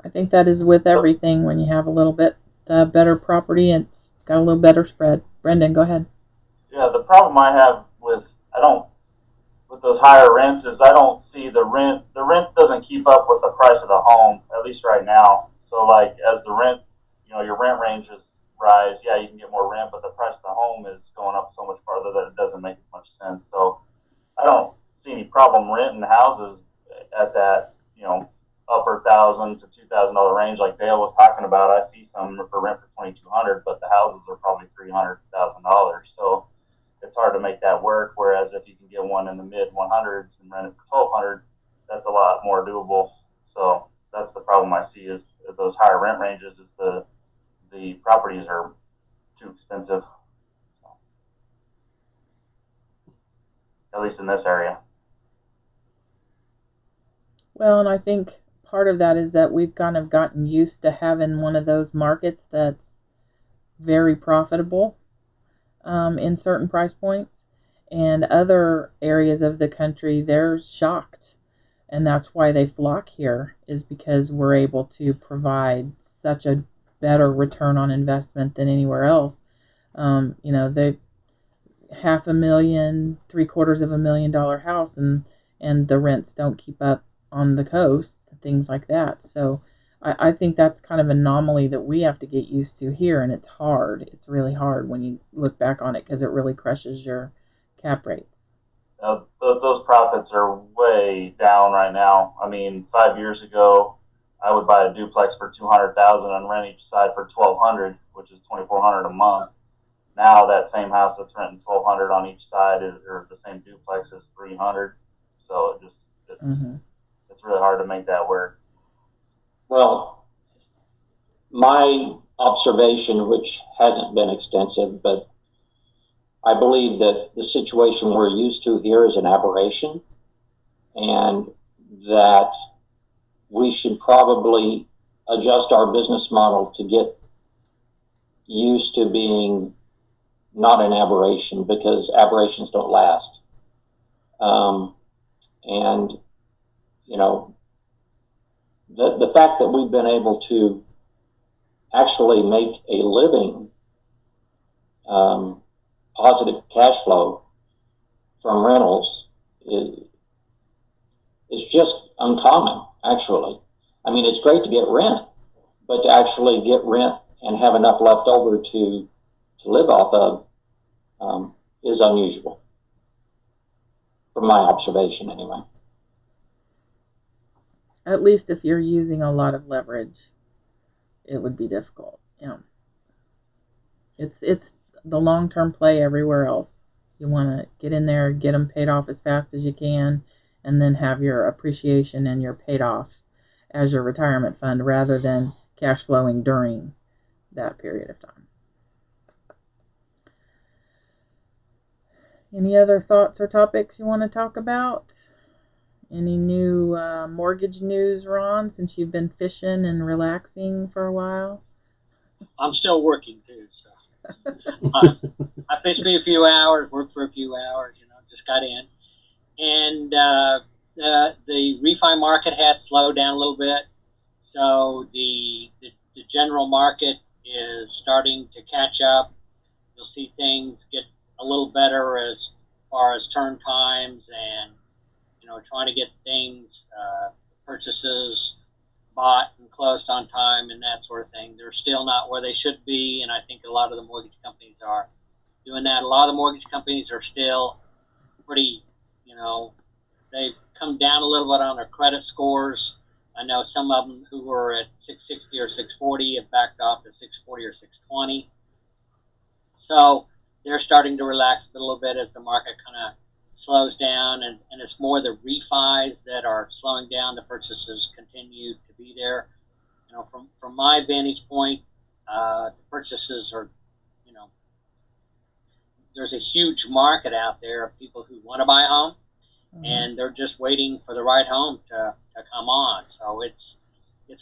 I think that is with everything. When you have a little bit better property, it's got a little better spread. Brendan, go ahead. Yeah, the problem I have with those higher rents is I don't see the rent. The rent doesn't keep up with the price of the home, at least right now. So like as the rent, your rent ranges rise, yeah, you can get more rent, but the price of the home is going up so much farther that it doesn't make as much sense. So I don't see any problem renting houses at that, upper $1,000 to $2,000 range like Dale was talking about. I see some for rent for $2,200, but the houses are probably $300,000. So it's hard to make that work. Whereas if you can get one in the mid 100s and rent it for $1,200, that's a lot more doable. So that's the problem I see is those higher rent ranges is the properties are too expensive. So, at least in this area. Well, and I think part of that is that we've kind of gotten used to having one of those markets that's very profitable in certain price points, and other areas of the country they're shocked, and that's why they flock here, is because we're able to provide such a better return on investment than anywhere else. They $500,000, $750,000 house, and the rents don't keep up on the coasts, things like that. So I think that's kind of an anomaly that we have to get used to here, and it's hard. It's really hard when you look back on it because it really crushes your cap rates. Those profits are way down right now. I mean, 5 years ago, I would buy a duplex for $200,000 and rent each side for $1,200, which is $2,400 a month. Now that same house that's renting $1,200 on each side or the same duplex is $300. So it's really hard to make that work. Well, my observation, which hasn't been extensive, but I believe that the situation we're used to here is an aberration, and that we should probably adjust our business model to get used to being not an aberration, because aberrations don't last. The fact that we've been able to actually make a living, positive cash flow from rentals is just uncommon, actually. I mean, it's great to get rent, but to actually get rent and have enough left over to live off of is unusual, from my observation anyway. At least if you're using a lot of leverage, it would be difficult. Yeah. It's the long-term play everywhere else. You want to get in there, get them paid off as fast as you can, and then have your appreciation and your paid offs as your retirement fund rather than cash flowing during that period of time. Any other thoughts or topics you want to talk about? Any new mortgage news, Ron, since you've been fishing and relaxing for a while? I'm still working too, so I fished for a few hours, worked for a few hours, just got in. And the refi market has slowed down a little bit. So the general market is starting to catch up. You'll see things get a little better as far as turn times and, trying to get things, purchases bought and closed on time and that sort of thing. They're still not where they should be, and I think a lot of the mortgage companies are doing that. A lot of the mortgage companies are still pretty, they've come down a little bit on their credit scores. I know some of them who were at 660 or 640 have backed off to 640 or 620. So they're starting to relax a little bit as the market kind of slows down, and it's more the refis that are slowing down. The purchases continue to be there. From my vantage point, the purchases are, there's a huge market out there of people who want to buy a home, and they're just waiting for the right home to come on. So it's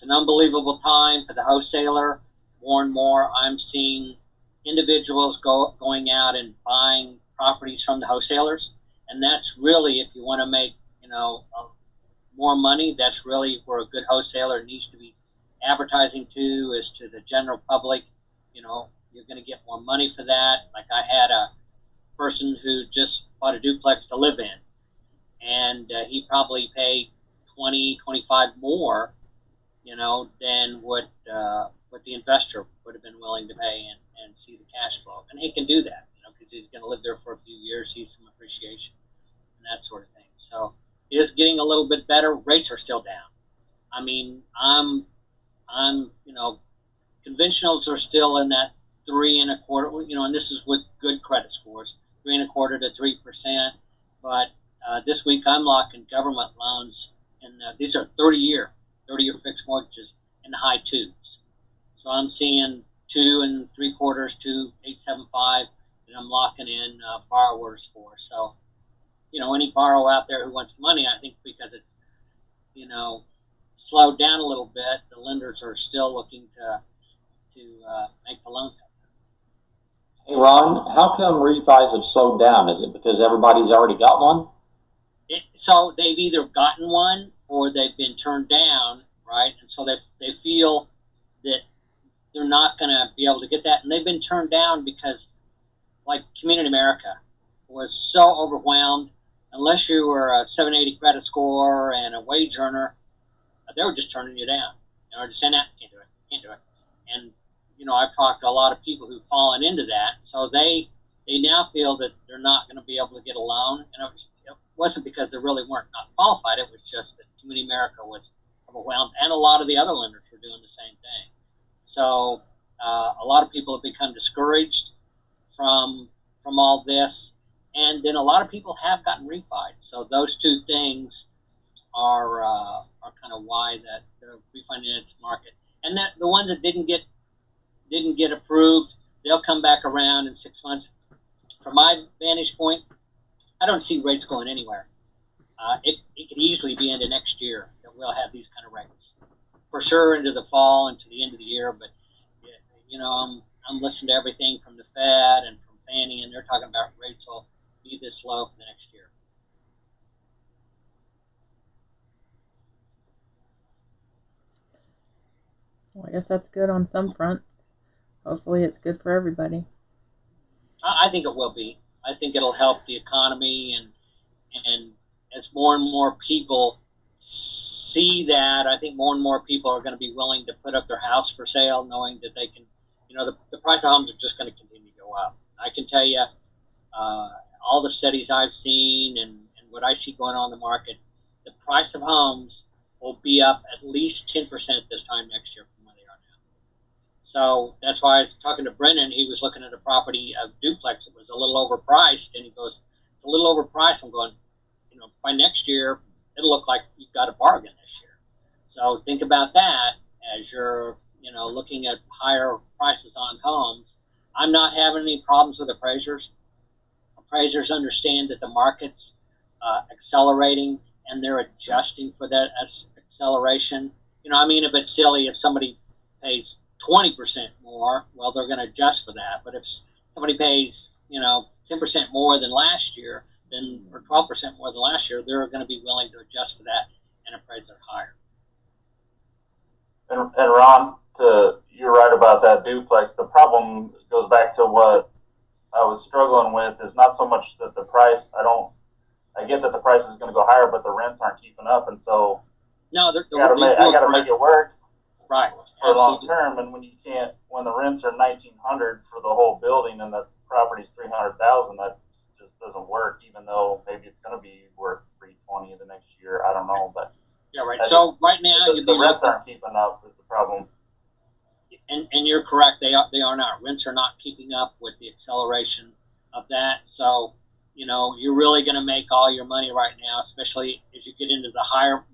an unbelievable time for the wholesaler. More and more, I'm seeing individuals going out and buying properties from the wholesalers, and that's really, if you want to make more money, that's really where a good wholesaler needs to be advertising to, is to the general public. You're going to get more money for that. Like, I had a person who just bought a duplex to live in, and he probably paid 25 more, than what the investor would have been willing to pay and see the cash flow. And he can do that, because he's going to live there for a few years, see some appreciation and that sort of thing. So it is getting a little bit better. Rates are still down. I mean, I'm conventionals are still in that 3.25%, and this is with good credit scores, 3.25% to 3%. But this week I'm locking government loans, and these are 30-year fixed mortgages in the high twos. So I'm seeing 2.75%, 2.875% that I'm locking in borrowers for. So, any borrower out there who wants money, I think because it's, slowed down a little bit, the lenders are still looking to make the loans. Hey, Ron, how come refis have slowed down? Is it because everybody's already got one? So they've either gotten one or they've been turned down, right? And so they feel that they're not going to be able to get that. And they've been turned down because, like, Community America was so overwhelmed. Unless you were a 780 credit score and a wage earner, they were just turning you down. Just saying, that can't do it. And I've talked to a lot of people who've fallen into that, so they now feel that they're not going to be able to get a loan. And it wasn't because they really weren't not qualified. It was just that Community America was overwhelmed, and a lot of the other lenders were doing the same thing. So a lot of people have become discouraged from all this, and then a lot of people have gotten refied. So those two things are kind of why that the refinance market, and that the ones that didn't get approved, they'll come back around in 6 months. From my vantage point, I don't see rates going anywhere. It could easily be into next year that we'll have these kind of rates, for sure, into the fall and to the end of the year. But I'm listening to everything from the Fed and from Fannie, and they're talking about rates will be this low for the next year. Well, I guess that's good on some fronts. Hopefully it's good for everybody. I think it will be. I think it'll help the economy, and as more and more people see that, I think more and more people are going to be willing to put up their house for sale, knowing that they can, the price of homes are just going to continue to go up. I can tell you, all the studies I've seen and what I see going on in the market, the price of homes will be be up at least 10% this time next year from where they are now. So that's why I was talking to Brennan. He was looking at a property, a duplex. It was a little overpriced, and he goes, "It's a little overpriced." I'm going, by next year, it'll look like you've got a bargain this year. So think about that as you're, looking at higher prices on homes. I'm not having any problems with appraisers. Appraisers understand that the market's accelerating, and they're adjusting for that acceleration. If it's silly, if somebody pays 20% more, well, they're going to adjust for that. But if somebody pays, 10% more than last year, or 12% more than last year, they're going to be willing to adjust for that and appraise it higher. And Ron, you're right about that duplex. The problem goes back to what I was struggling with is not so much that the price. I get that the price is going to go higher, but the rents aren't keeping up, and so I got to make it work, right, for long term. And when the rents are $1,900 for the whole building, and the property's $300,000, that just doesn't work. Even though maybe it's going to be worth $320 the next year, I don't know, but yeah, right. So right now, the rents aren't keeping up is the problem. And you're correct. They are not. Rents are not keeping up with the acceleration of that. So, you're really going to make all your money right now, especially as you get into the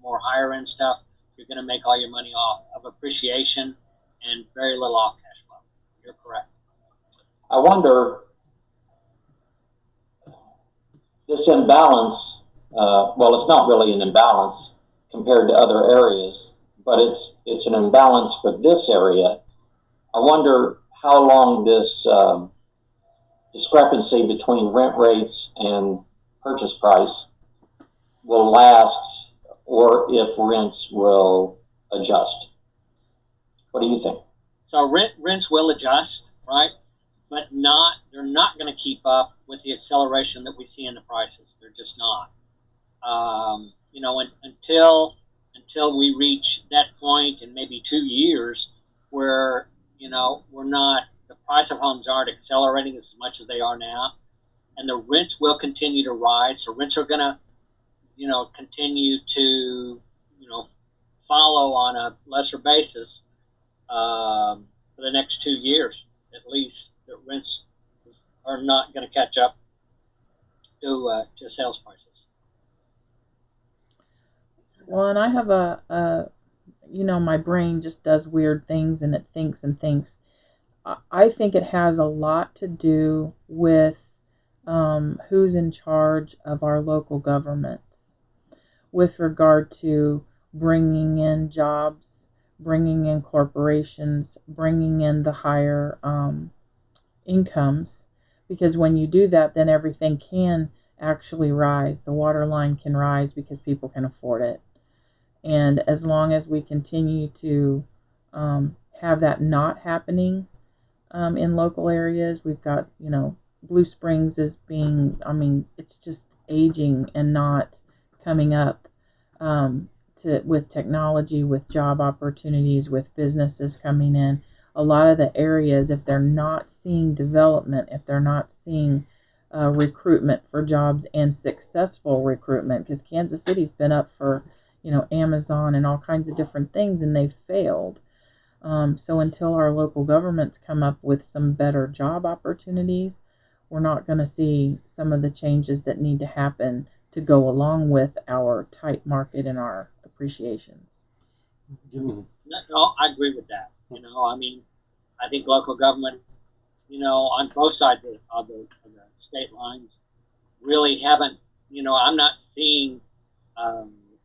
more higher end stuff. You're going to make all your money off of appreciation and very little off cash flow. You're correct. I wonder, this imbalance, well, it's not really an imbalance compared to other areas, but it's an imbalance for this area. I wonder how long this discrepancy between rent rates and purchase price will last, or if rents will adjust. What do you think? So rents will adjust, right? But they're not going to keep up with the acceleration that we see in the prices. They're just not. Until we reach that point in maybe 2 years where, the price of homes aren't accelerating as much as they are now, and the rents will continue to rise. So rents are going to, continue to, follow on a lesser basis for the next 2 years at least. The rents are not going to catch up to sales prices. Well, and I have my brain just does weird things, and it thinks and thinks. I think it has a lot to do with who's in charge of our local governments with regard to bringing in jobs, bringing in corporations, bringing in the higher incomes. Because when you do that, then everything can actually rise. The water line can rise because people can afford it. And as long as we continue to have that not happening in local areas, we've got, Blue Springs is being, it's just aging and not coming up with technology, with job opportunities, with businesses coming in. A lot of the areas, if they're not seeing development, if they're not seeing recruitment for jobs and successful recruitment, because Kansas City's been up for Amazon and all kinds of different things, and they've failed. So until our local governments come up with some better job opportunities, we're not going to see some of the changes that need to happen to go along with our tight market and our appreciations. No, I agree with that. I think local government, on both sides of the state lines, really haven't, I'm not seeing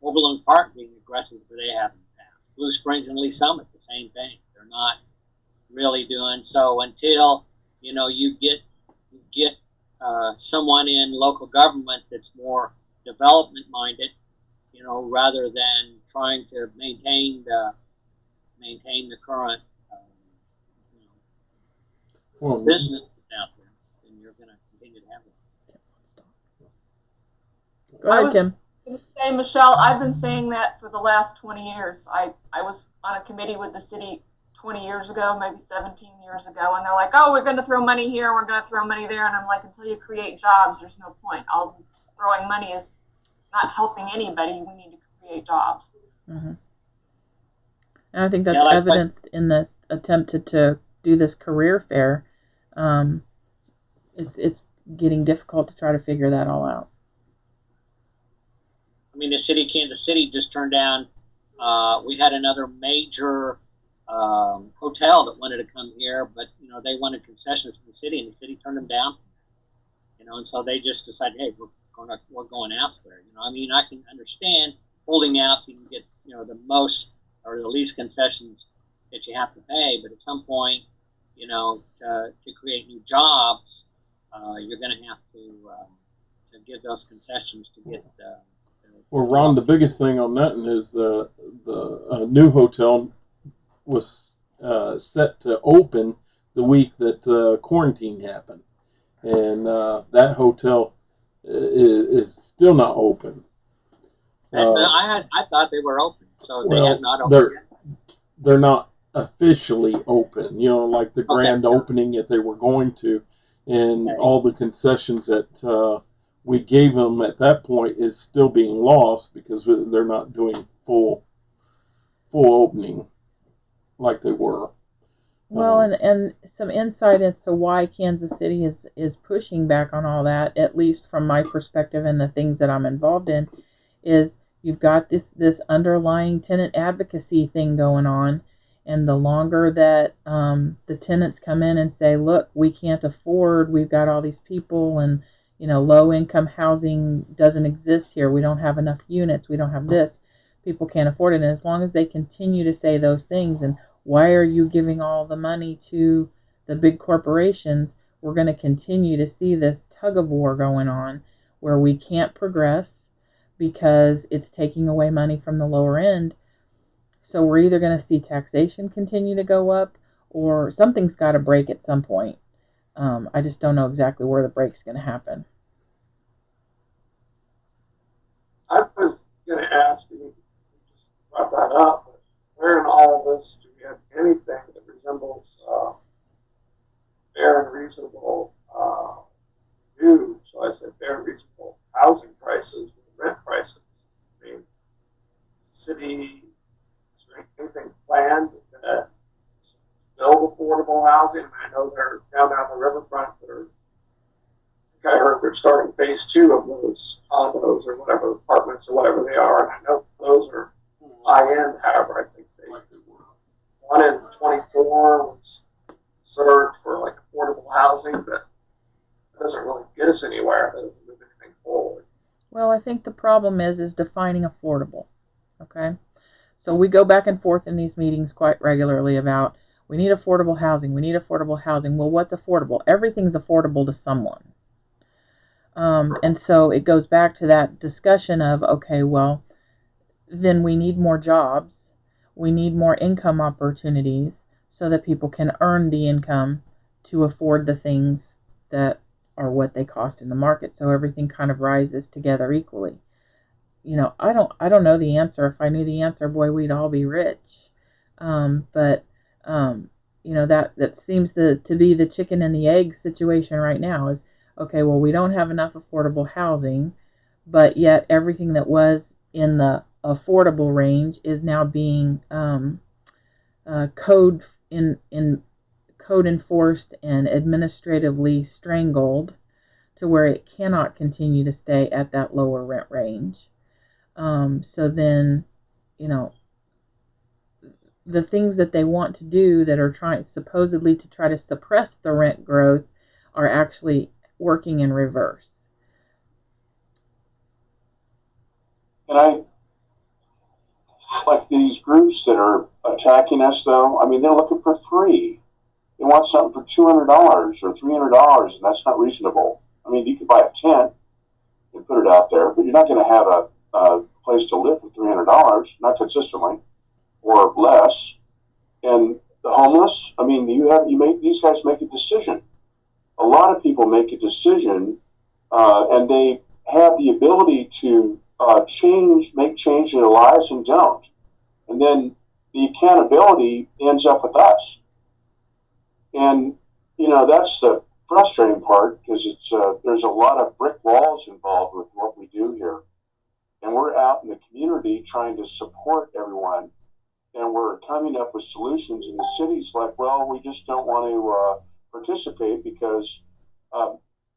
Overland Park being aggressive, but they have in the past. Blue Springs and Lee Summit, the same thing. They're not really doing so until you get someone in local government that's more development minded, rather than trying to maintain the current business that's out there. Then you're going to continue to have it. Go ahead, Kim. Say, Michelle, I've been saying that for the last 20 years. I was on a committee with the city 20 years ago, maybe 17 years ago, and they're like, oh, we're going to throw money here, we're going to throw money there. And I'm like, until you create jobs, there's no point. All throwing money is not helping anybody. We need to create jobs. Mm-hmm. And I think that's Yeah, like evidenced in this attempt to do this career fair. It's getting difficult to try to figure that all out. I mean, the city of Kansas City just turned down. We had another major hotel that wanted to come here, but they wanted concessions from the city, and the city turned them down. And so they just decided, hey, we're going elsewhere. I mean, I can understand holding out. You can get the most or the least concessions that you have to pay, but at some point, to create new jobs, you're going to have to give those concessions to get. Well, Ron, the biggest thing on that is the new hotel was set to open the week that quarantine happened, and that hotel is still not open. I thought they were open, so they have not opened yet. They're not officially open, like the grand opening that they were going to, and all the concessions that we gave them at that point is still being lost because they're not doing full opening like they were. Well, and some insight as to why Kansas City is pushing back on all that, at least from my perspective and the things that I'm involved in, is you've got this underlying tenant advocacy thing going on, and the longer that the tenants come in and say, look, we can't afford, we've got all these people, and low income housing doesn't exist here, we don't have enough units, we don't have this, people can't afford it. And as long as they continue to say those things, and why are you giving all the money to the big corporations, we're going to continue to see this tug of war going on where we can't progress because it's taking away money from the lower end. So we're either going to see taxation continue to go up, or something's got to break at some point. I just don't know exactly where the break's going to happen. I was going to ask you, just brought that up, but where in all of this do we have anything that resembles fair and reasonable new, so I said fair and reasonable housing prices, rent prices? I mean, is the city, is there anything planned to build affordable housing? I mean, I know they're down on the riverfront. I heard they're starting phase 2 of those condos or whatever, apartments or whatever they are, and I know those are high end. However, I think one in 24 was served for like affordable housing, but it doesn't really get us anywhere. It doesn't move anything forward. Well, I think the problem is defining affordable. Okay, so we go back and forth in these meetings quite regularly about we need affordable housing. We need affordable housing. Well, what's affordable? Everything's affordable to someone. And so it goes back to that discussion of, okay, well, then we need more jobs. We need more income opportunities so that people can earn the income to afford the things that are what they cost in the market. So everything kind of rises together equally. I don't know the answer. If I knew the answer, boy, we'd all be rich. But that seems to be the chicken and the egg situation right now is, okay, well, we don't have enough affordable housing, but yet everything that was in the affordable range is now being code enforced and administratively strangled to where it cannot continue to stay at that lower rent range. So then, the things that they want to do that are trying supposedly to try to suppress the rent growth are actually working in reverse. And I like these groups that are attacking us, though. I mean, they're looking for free. They want something for $200 or $300, and that's not reasonable. I mean, you could buy a tent and put it out there, but you're not going to have a place to live for $300, not consistently, or less. And the homeless, I mean, these guys make a decision. A lot of people make a decision, and they have the ability to make change in their lives and don't. And then the accountability ends up with us. And, that's the frustrating part because there's a lot of brick walls involved with what we do here. And we're out in the community trying to support everyone. and we're coming up with solutions, and the city's like, well, we just don't want to participate because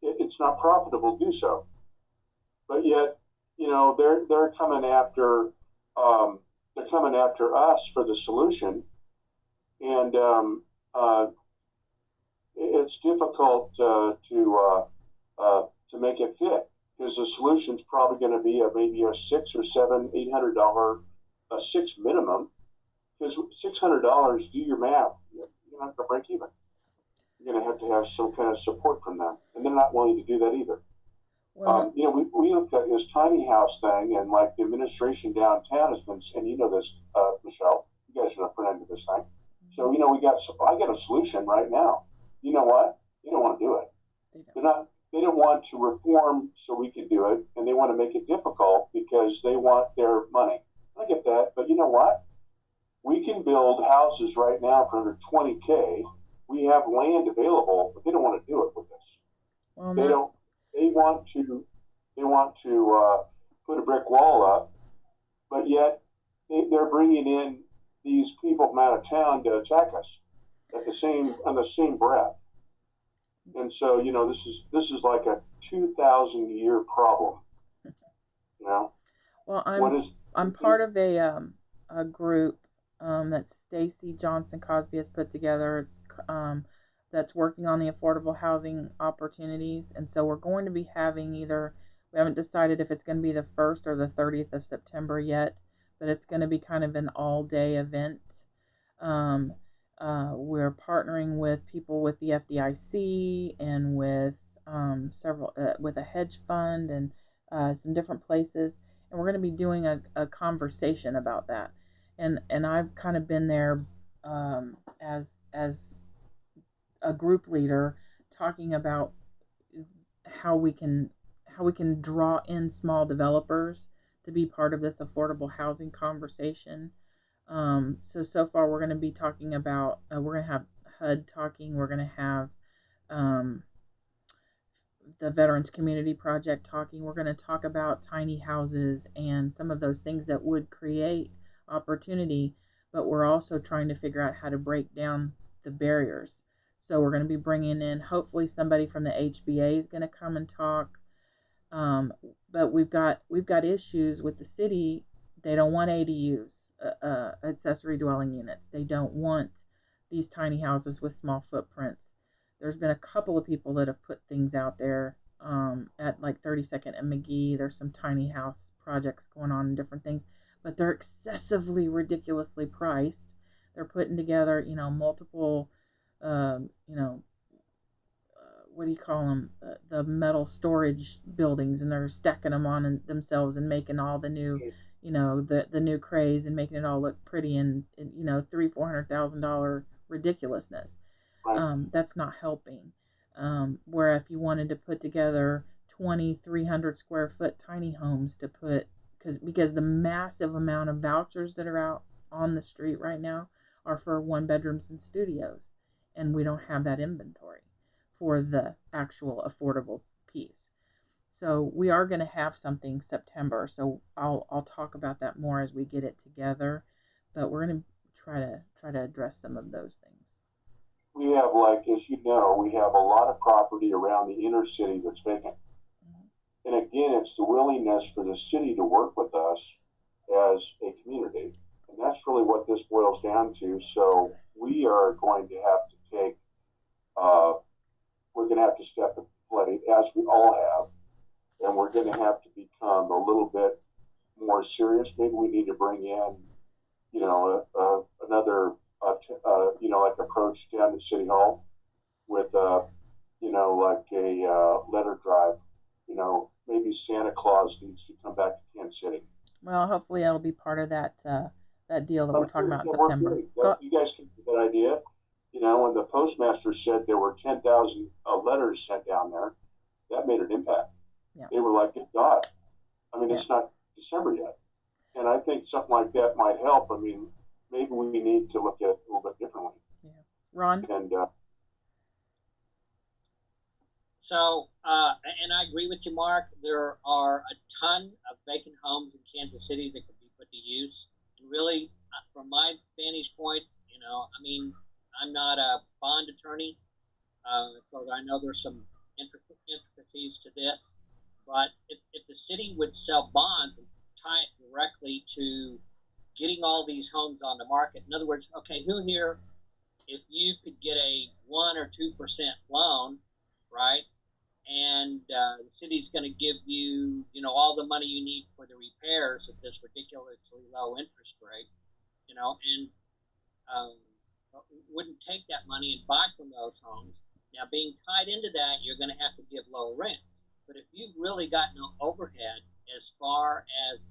it's not profitable to do so. But yet, they're coming after us for the solution, and it's difficult to make it fit because the solution's probably going to be maybe a $600 or $800 a six minimum. Because $600, do your math, you're not going to break even. You're going to have some kind of support from them, and they're not willing to do that either. Well, we looked at this tiny house thing, and like the administration downtown has been, and you know this, Michelle, you guys are the front end of this thing. So I got a solution right now. You know what? They don't want to do it. They don't want to reform so we can do it, and they want to make it difficult because they want their money. I get that, but you know what? We can build houses right now for under $20K. We have land available, but they don't want to do it with us. Well, they don't. They want to. They want to put a brick wall up, but yet they're bringing in these people from out of town to attack us on the same breath. And so this is like a 2,000-year problem. Well, I'm part of a group that Stacy Johnson Cosby has put together. It's that's working on the affordable housing opportunities, and so we're going to be having we haven't decided if it's going to be the 1st or the 30th of September yet, but it's going to be kind of an all-day event. We're partnering with people with the FDIC and with several with a hedge fund and some different places, and we're going to be doing a conversation about that. And I've kind of been there as a group leader, talking about how we can draw in small developers to be part of this affordable housing conversation. So far we're going to be talking about we're going to have HUD talking. We're going to have the Veterans Community Project talking. We're going to talk about tiny houses and some of those things that would create opportunity, but we're also trying to figure out how to break down the barriers. So we're going to be bringing in, hopefully somebody from the HBA is going to come and talk. But we've got issues with the city. They don't want ADUs, accessory dwelling units. They don't want these tiny houses with small footprints. There's been a couple of people that have put things out there at like 32nd and McGee. There's some tiny house projects going on and different things, but they're excessively ridiculously priced. They're putting together, multiple, what do you call them? The metal storage buildings, and they're stacking them on themselves and making all the new, the new craze and making it all look pretty and $300,000-$400,000 ridiculousness. That's not helping. Where if you wanted to put together 2,300 square foot tiny homes to put, because the massive amount of vouchers that are out on the street right now are for 1-bedrooms and studios, and we don't have that inventory for the actual affordable piece. So we are going to have something September, so I'll talk about that more as we get it together, but we're going to try to address some of those things. We have, as you know, we have a lot of property around the inner city that's vacant. And again, it's the willingness for the city to work with us as a community. And that's really what this boils down to. So we are going to have to take, we're going to have to step up the plate, as we all have. And we're going to have to become a little bit more serious. Maybe we need to bring in, another, approach down to City Hall with, like a letter drive. Maybe Santa Claus needs to come back to Kansas City. Well, hopefully that'll be part of that deal that we're talking about in September. You guys can get that idea. When the postmaster said there were 10,000 letters sent down there, that made an impact. Yeah. They were like, good God. It's not December yet. And I think something like that might help. Maybe we need to look at it a little bit differently. Yeah. Ron? And So, and I agree with you, Mark. There are a ton of vacant homes in Kansas City that could be put to use. And really, from my vantage point, I mean, I'm not a bond attorney, so I know there's some intricacies to this. But if the city would sell bonds and tie it directly to getting all these homes on the market, in other words, okay, who here, if you could get a 1 or 2% loan, right, and the city's going to give you, all the money you need for the repairs at this ridiculously low interest rate, and um, wouldn't take that money and buy some of those homes. Now, being tied into that, you're going to have to give low rents. But if you've really got no overhead as far as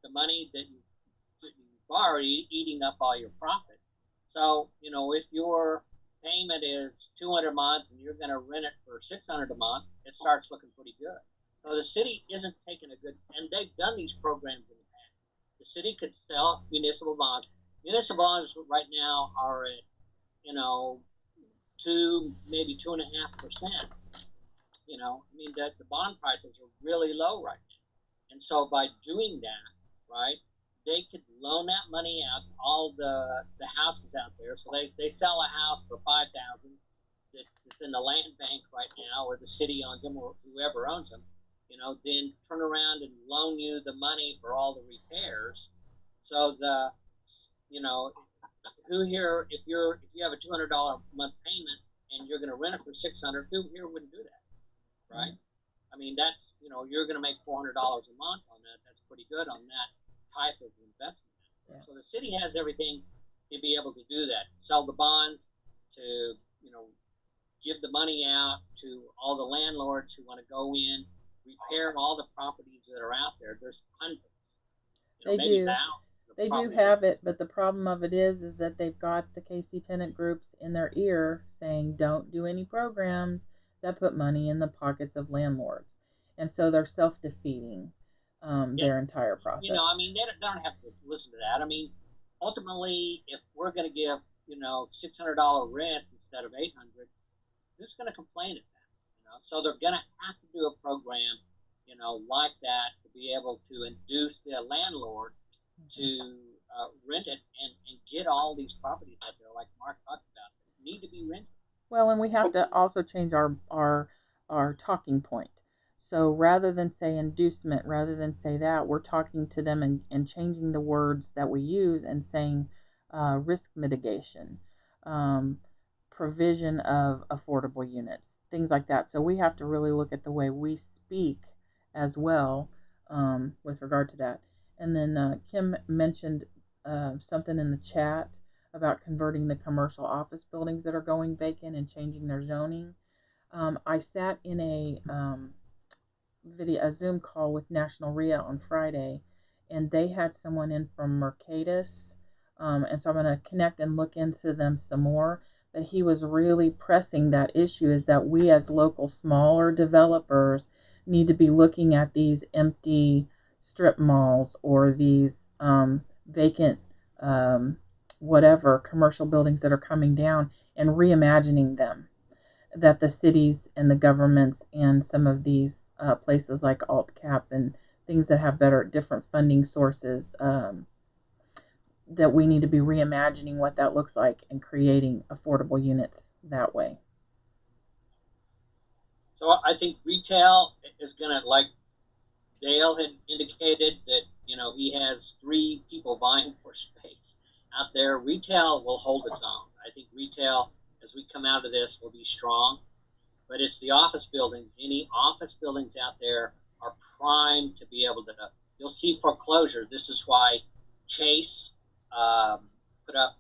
the money that you've already eating up all your profit. So, if your payment is 200 a month and you're going to rent it for 600 a month, it starts looking pretty good. So the city isn't taking a good, and they've done these programs in the past. The city could sell municipal bonds. Municipal bonds right now are at, 2, maybe 2.5%. I mean, the bond prices are really low right now. And so by doing that, right, they could loan that money out to all the houses out there. So they sell a house for $5,000 that's in the land bank right now, or the city owns them, or whoever owns them. Then turn around and loan you the money for all the repairs. So who here, if you have a $200 a month payment and you're going to rent it for 600, who here wouldn't do that, right? I mean, that's, you're going to make $400 a month on that. That's pretty good on that type of investment. Yeah. So the city has everything to be able to do that. Sell the bonds, to, give the money out to all the landlords who want to go in, repair all the properties that are out there. There's hundreds. They do. They do have it, but the problem of it is that they've got the KC tenant groups in their ear saying, don't do any programs that put money in the pockets of landlords. And so they're self-defeating their entire process. I mean, they don't have to listen to that. I mean, ultimately, if we're going to give, $600 rents instead of $800, who's going to complain at that? So they're going to have to do a program, like that to be able to induce the landlord to rent it and get all these properties out there, like Mark talked about, that need to be rented. Well, and we have to also change our talking point. So rather than say inducement, rather than say that, we're talking to them and changing the words that we use and saying risk mitigation, provision of affordable units, things like that. So we have to really look at the way we speak as well with regard to that. And then Kim mentioned something in the chat about converting the commercial office buildings that are going vacant and changing their zoning. I sat in a Zoom call with National RIA on Friday, and they had someone in from Mercatus, and so I'm going to connect and look into them some more. But he was really pressing that issue, is that we as local smaller developers need to be looking at these empty strip malls or these vacant whatever commercial buildings that are coming down and reimagining them, that the cities and the governments and some of these places like AltCap and things that have different funding sources, that we need to be reimagining what that looks like and creating affordable units that way. So I think retail is going to, like Dale had indicated, that he has 3 people vying for space out there. Retail will hold its own. I think retail, as we come out of this, will be strong. But it's the office buildings. Any office buildings out there are primed to be able to. You'll see foreclosures. This is why Chase put up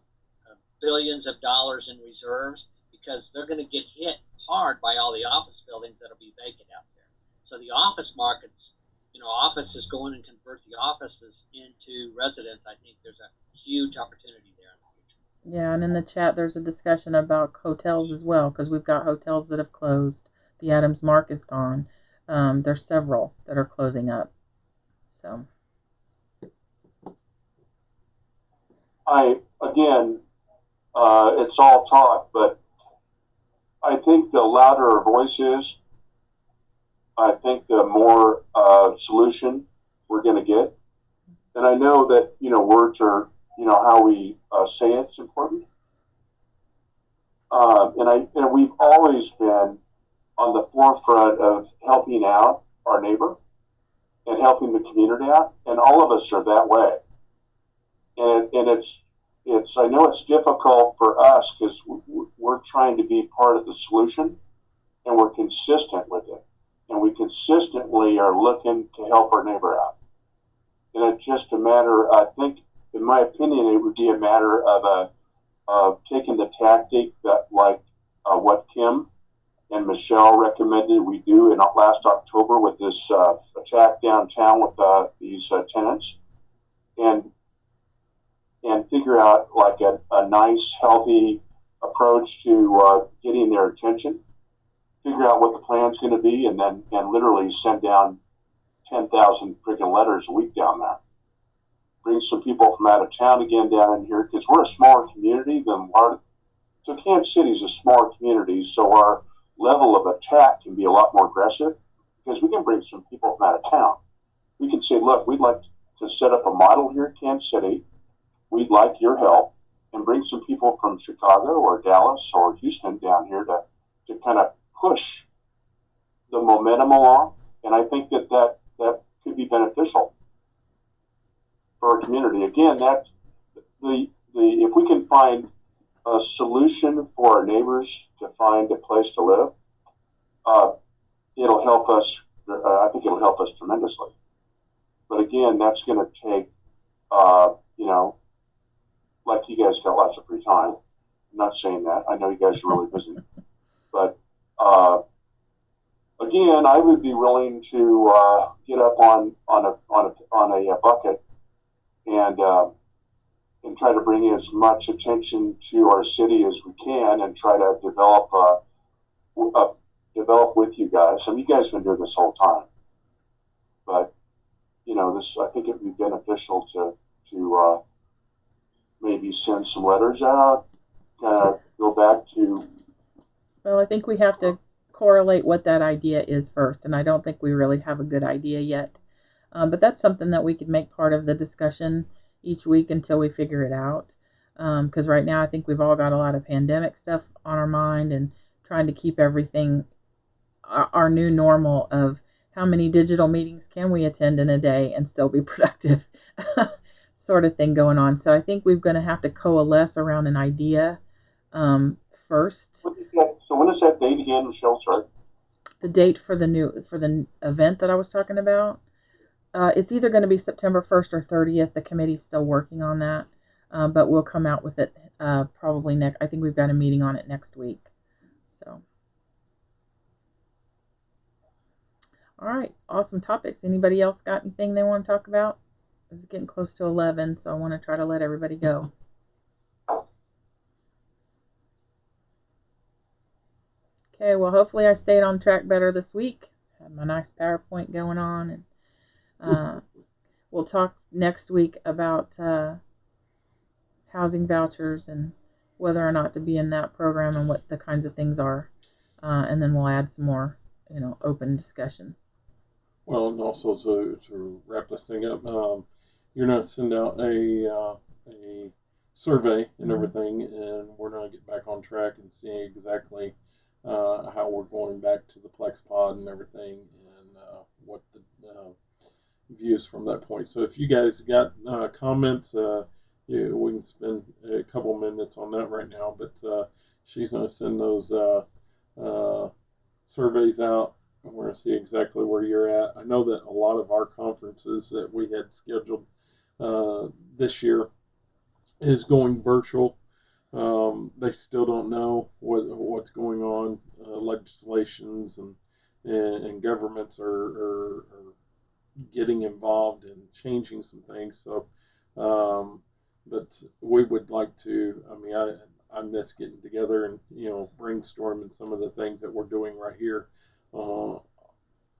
billions of dollars in reserves, because they're going to get hit hard by all the office buildings that'll be vacant out there. So the office markets, offices go in and convert the offices into residents. I think there's a huge opportunity there in the future. Yeah, and in the chat there's a discussion about hotels as well, because we've got hotels that have closed. The Adams Mark is gone. There's several that are closing up. So it's all talk, but I think the louder our voice is, I think the more solution we're going to get. And I know that, words are, how we say it's important. And we've always been on the forefront of helping out our neighbor and helping the community out, and all of us are that way. And I know it's difficult for us because we're trying to be part of the solution, and we're consistent with it, and we consistently are looking to help our neighbor out. And it's just a matter, I think, in my opinion, it would be a matter of taking the tactic that, like what Kim and Michelle recommended we do in last October with this attack downtown with these tenants, and figure out like a nice, healthy approach to getting their attention. Figure out what the plan's going to be, and literally send down 10,000 freaking letters a week down there. Bring some people from out of town again down in here, because we're a smaller community than so Kansas City is a smaller community, so our level of attack can be a lot more aggressive, because we can bring some people from out of town. We can say, look, we'd like to set up a model here in Kansas City. We'd like your help, and bring some people from Chicago or Dallas or Houston down here to kind of push the momentum along. And I think that could be beneficial for our community. Again, that if we can find a solution for our neighbors to find a place to live, it'll help us. I think it'll help us tremendously. But again, that's going to take, like you guys got lots of free time. I'm not saying that. I know you guys are really busy. But again, I would be willing to get up on a bucket and try to bring as much attention to our city as we can, and try to develop with you guys. I mean, you guys have been doing this whole time, but I think it would be beneficial to maybe send some letters out, go back to. Well, I think we have to correlate what that idea is first, and I don't think we really have a good idea yet. But that's something that we could make part of the discussion each week until we figure it out. Because right now I think we've all got a lot of pandemic stuff on our mind, and trying to keep everything our new normal of how many digital meetings can we attend in a day and still be productive sort of thing going on. So I think we're going to have to coalesce around an idea first. So when is that date again, Michelle? Sorry. The date for the event that I was talking about. It's either going to be September 1st or 30th. The committee's still working on that, but we'll come out with it probably next. I think we've got a meeting on it next week. So, all right, awesome topics. Anybody else got anything they want to talk about? It's getting close to 11, so I want to try to let everybody go. Okay, well, hopefully I stayed on track better this week. Had my nice PowerPoint going on, and we'll talk next week about housing vouchers and whether or not to be in that program and what the kinds of things are. And then we'll add some more, open discussions. Well, and also to wrap this thing up, you're going to send out a survey and everything, and we're going to get back on track and see exactly how we're going back to the Plex pod and everything, and what the views from that point. So if you guys got comments, we can spend a couple minutes on that right now, but she's going to send those surveys out, and we're going to see exactly where you're at. I know that a lot of our conferences that we had scheduled this year is going virtual. They still don't know what's going on. Legislations and governments are getting involved and changing some things. So, but we would like to. I mean, I miss getting together and brainstorming some of the things that we're doing right here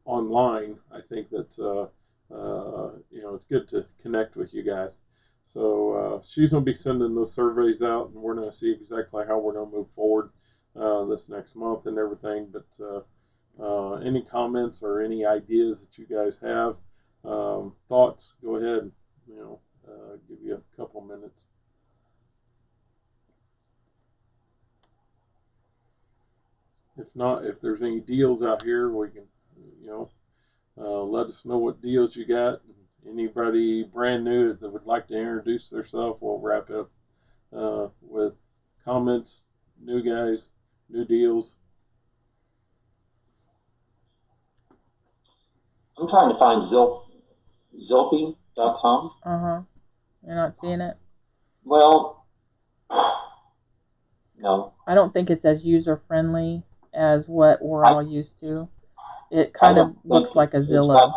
online. I think that it's good to connect with you guys. So she's going to be sending those surveys out, and we're going to see exactly how we're going to move forward this next month and everything. But any comments or any ideas that you guys have, thoughts, go ahead. give you a couple minutes. If not, if there's any deals out here, we can, let us know what deals you got. Anybody brand new that would like to introduce themselves, we'll wrap up with comments, new guys, new deals. I'm trying to find Zilpy.com. You're not seeing it? Well, no. I don't think it's as user friendly as what we're all used to. It kind of looks like a Zillow.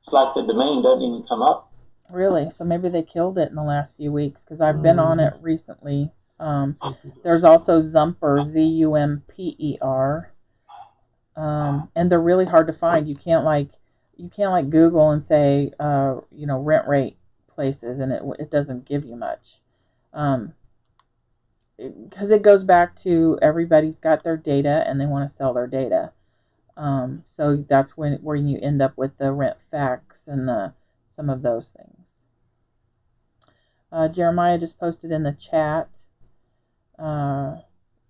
It's like the domain doesn't even come up. Really? So maybe they killed it in the last few weeks, because I've been on it recently. There's also Zumper, Zumper, and they're really hard to find. You can't like Google and say rent rate places, and it doesn't give you much. Because it goes back to everybody's got their data and they want to sell their data. So that's where you end up with the rent facts and some of those things. Jeremiah just posted in the chat.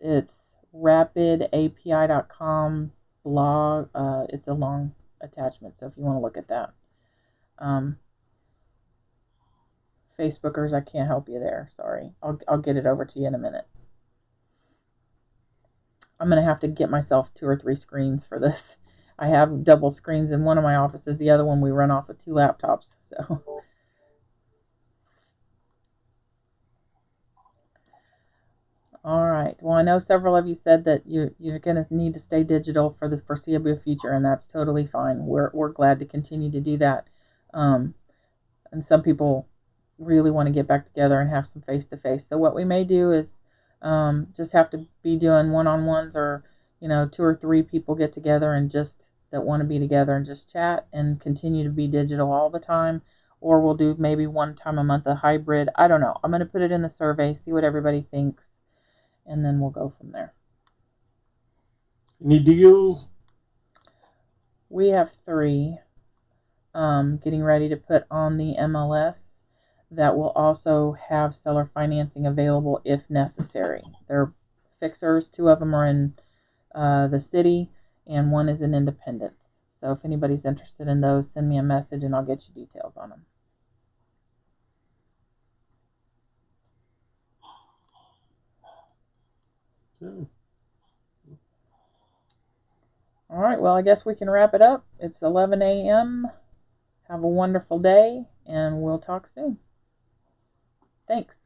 It's rapidapi.com blog. It's a long attachment, so if you want to look at that. Facebookers, I can't help you there. Sorry. I'll get it over to you in a minute. I'm going to have to get myself 2 or 3 screens for this. I have double screens in one of my offices. The other one we run off of 2 laptops. So, all right. Well, I know several of you said that you're going to need to stay digital for the foreseeable future, and that's totally fine. We're glad to continue to do that. And some people really want to get back together and have some face-to-face. So what we may do is just have to be doing one-on-ones, or 2 or 3 people get together and just that want to be together and just chat and continue to be digital all the time. Or we'll do maybe one time a month a hybrid. I don't know. I'm going to put it in the survey, see what everybody thinks, and then we'll go from there. Any deals? We have 3 getting ready to put on the MLS that will also have seller financing available if necessary. They're fixers. 2 of them are in the city, and 1 is in Independence. So if anybody's interested in those, send me a message and I'll get you details on them. Okay. All right, well, I guess we can wrap it up. It's 11 a.m. Have a wonderful day, and we'll talk soon. Thanks.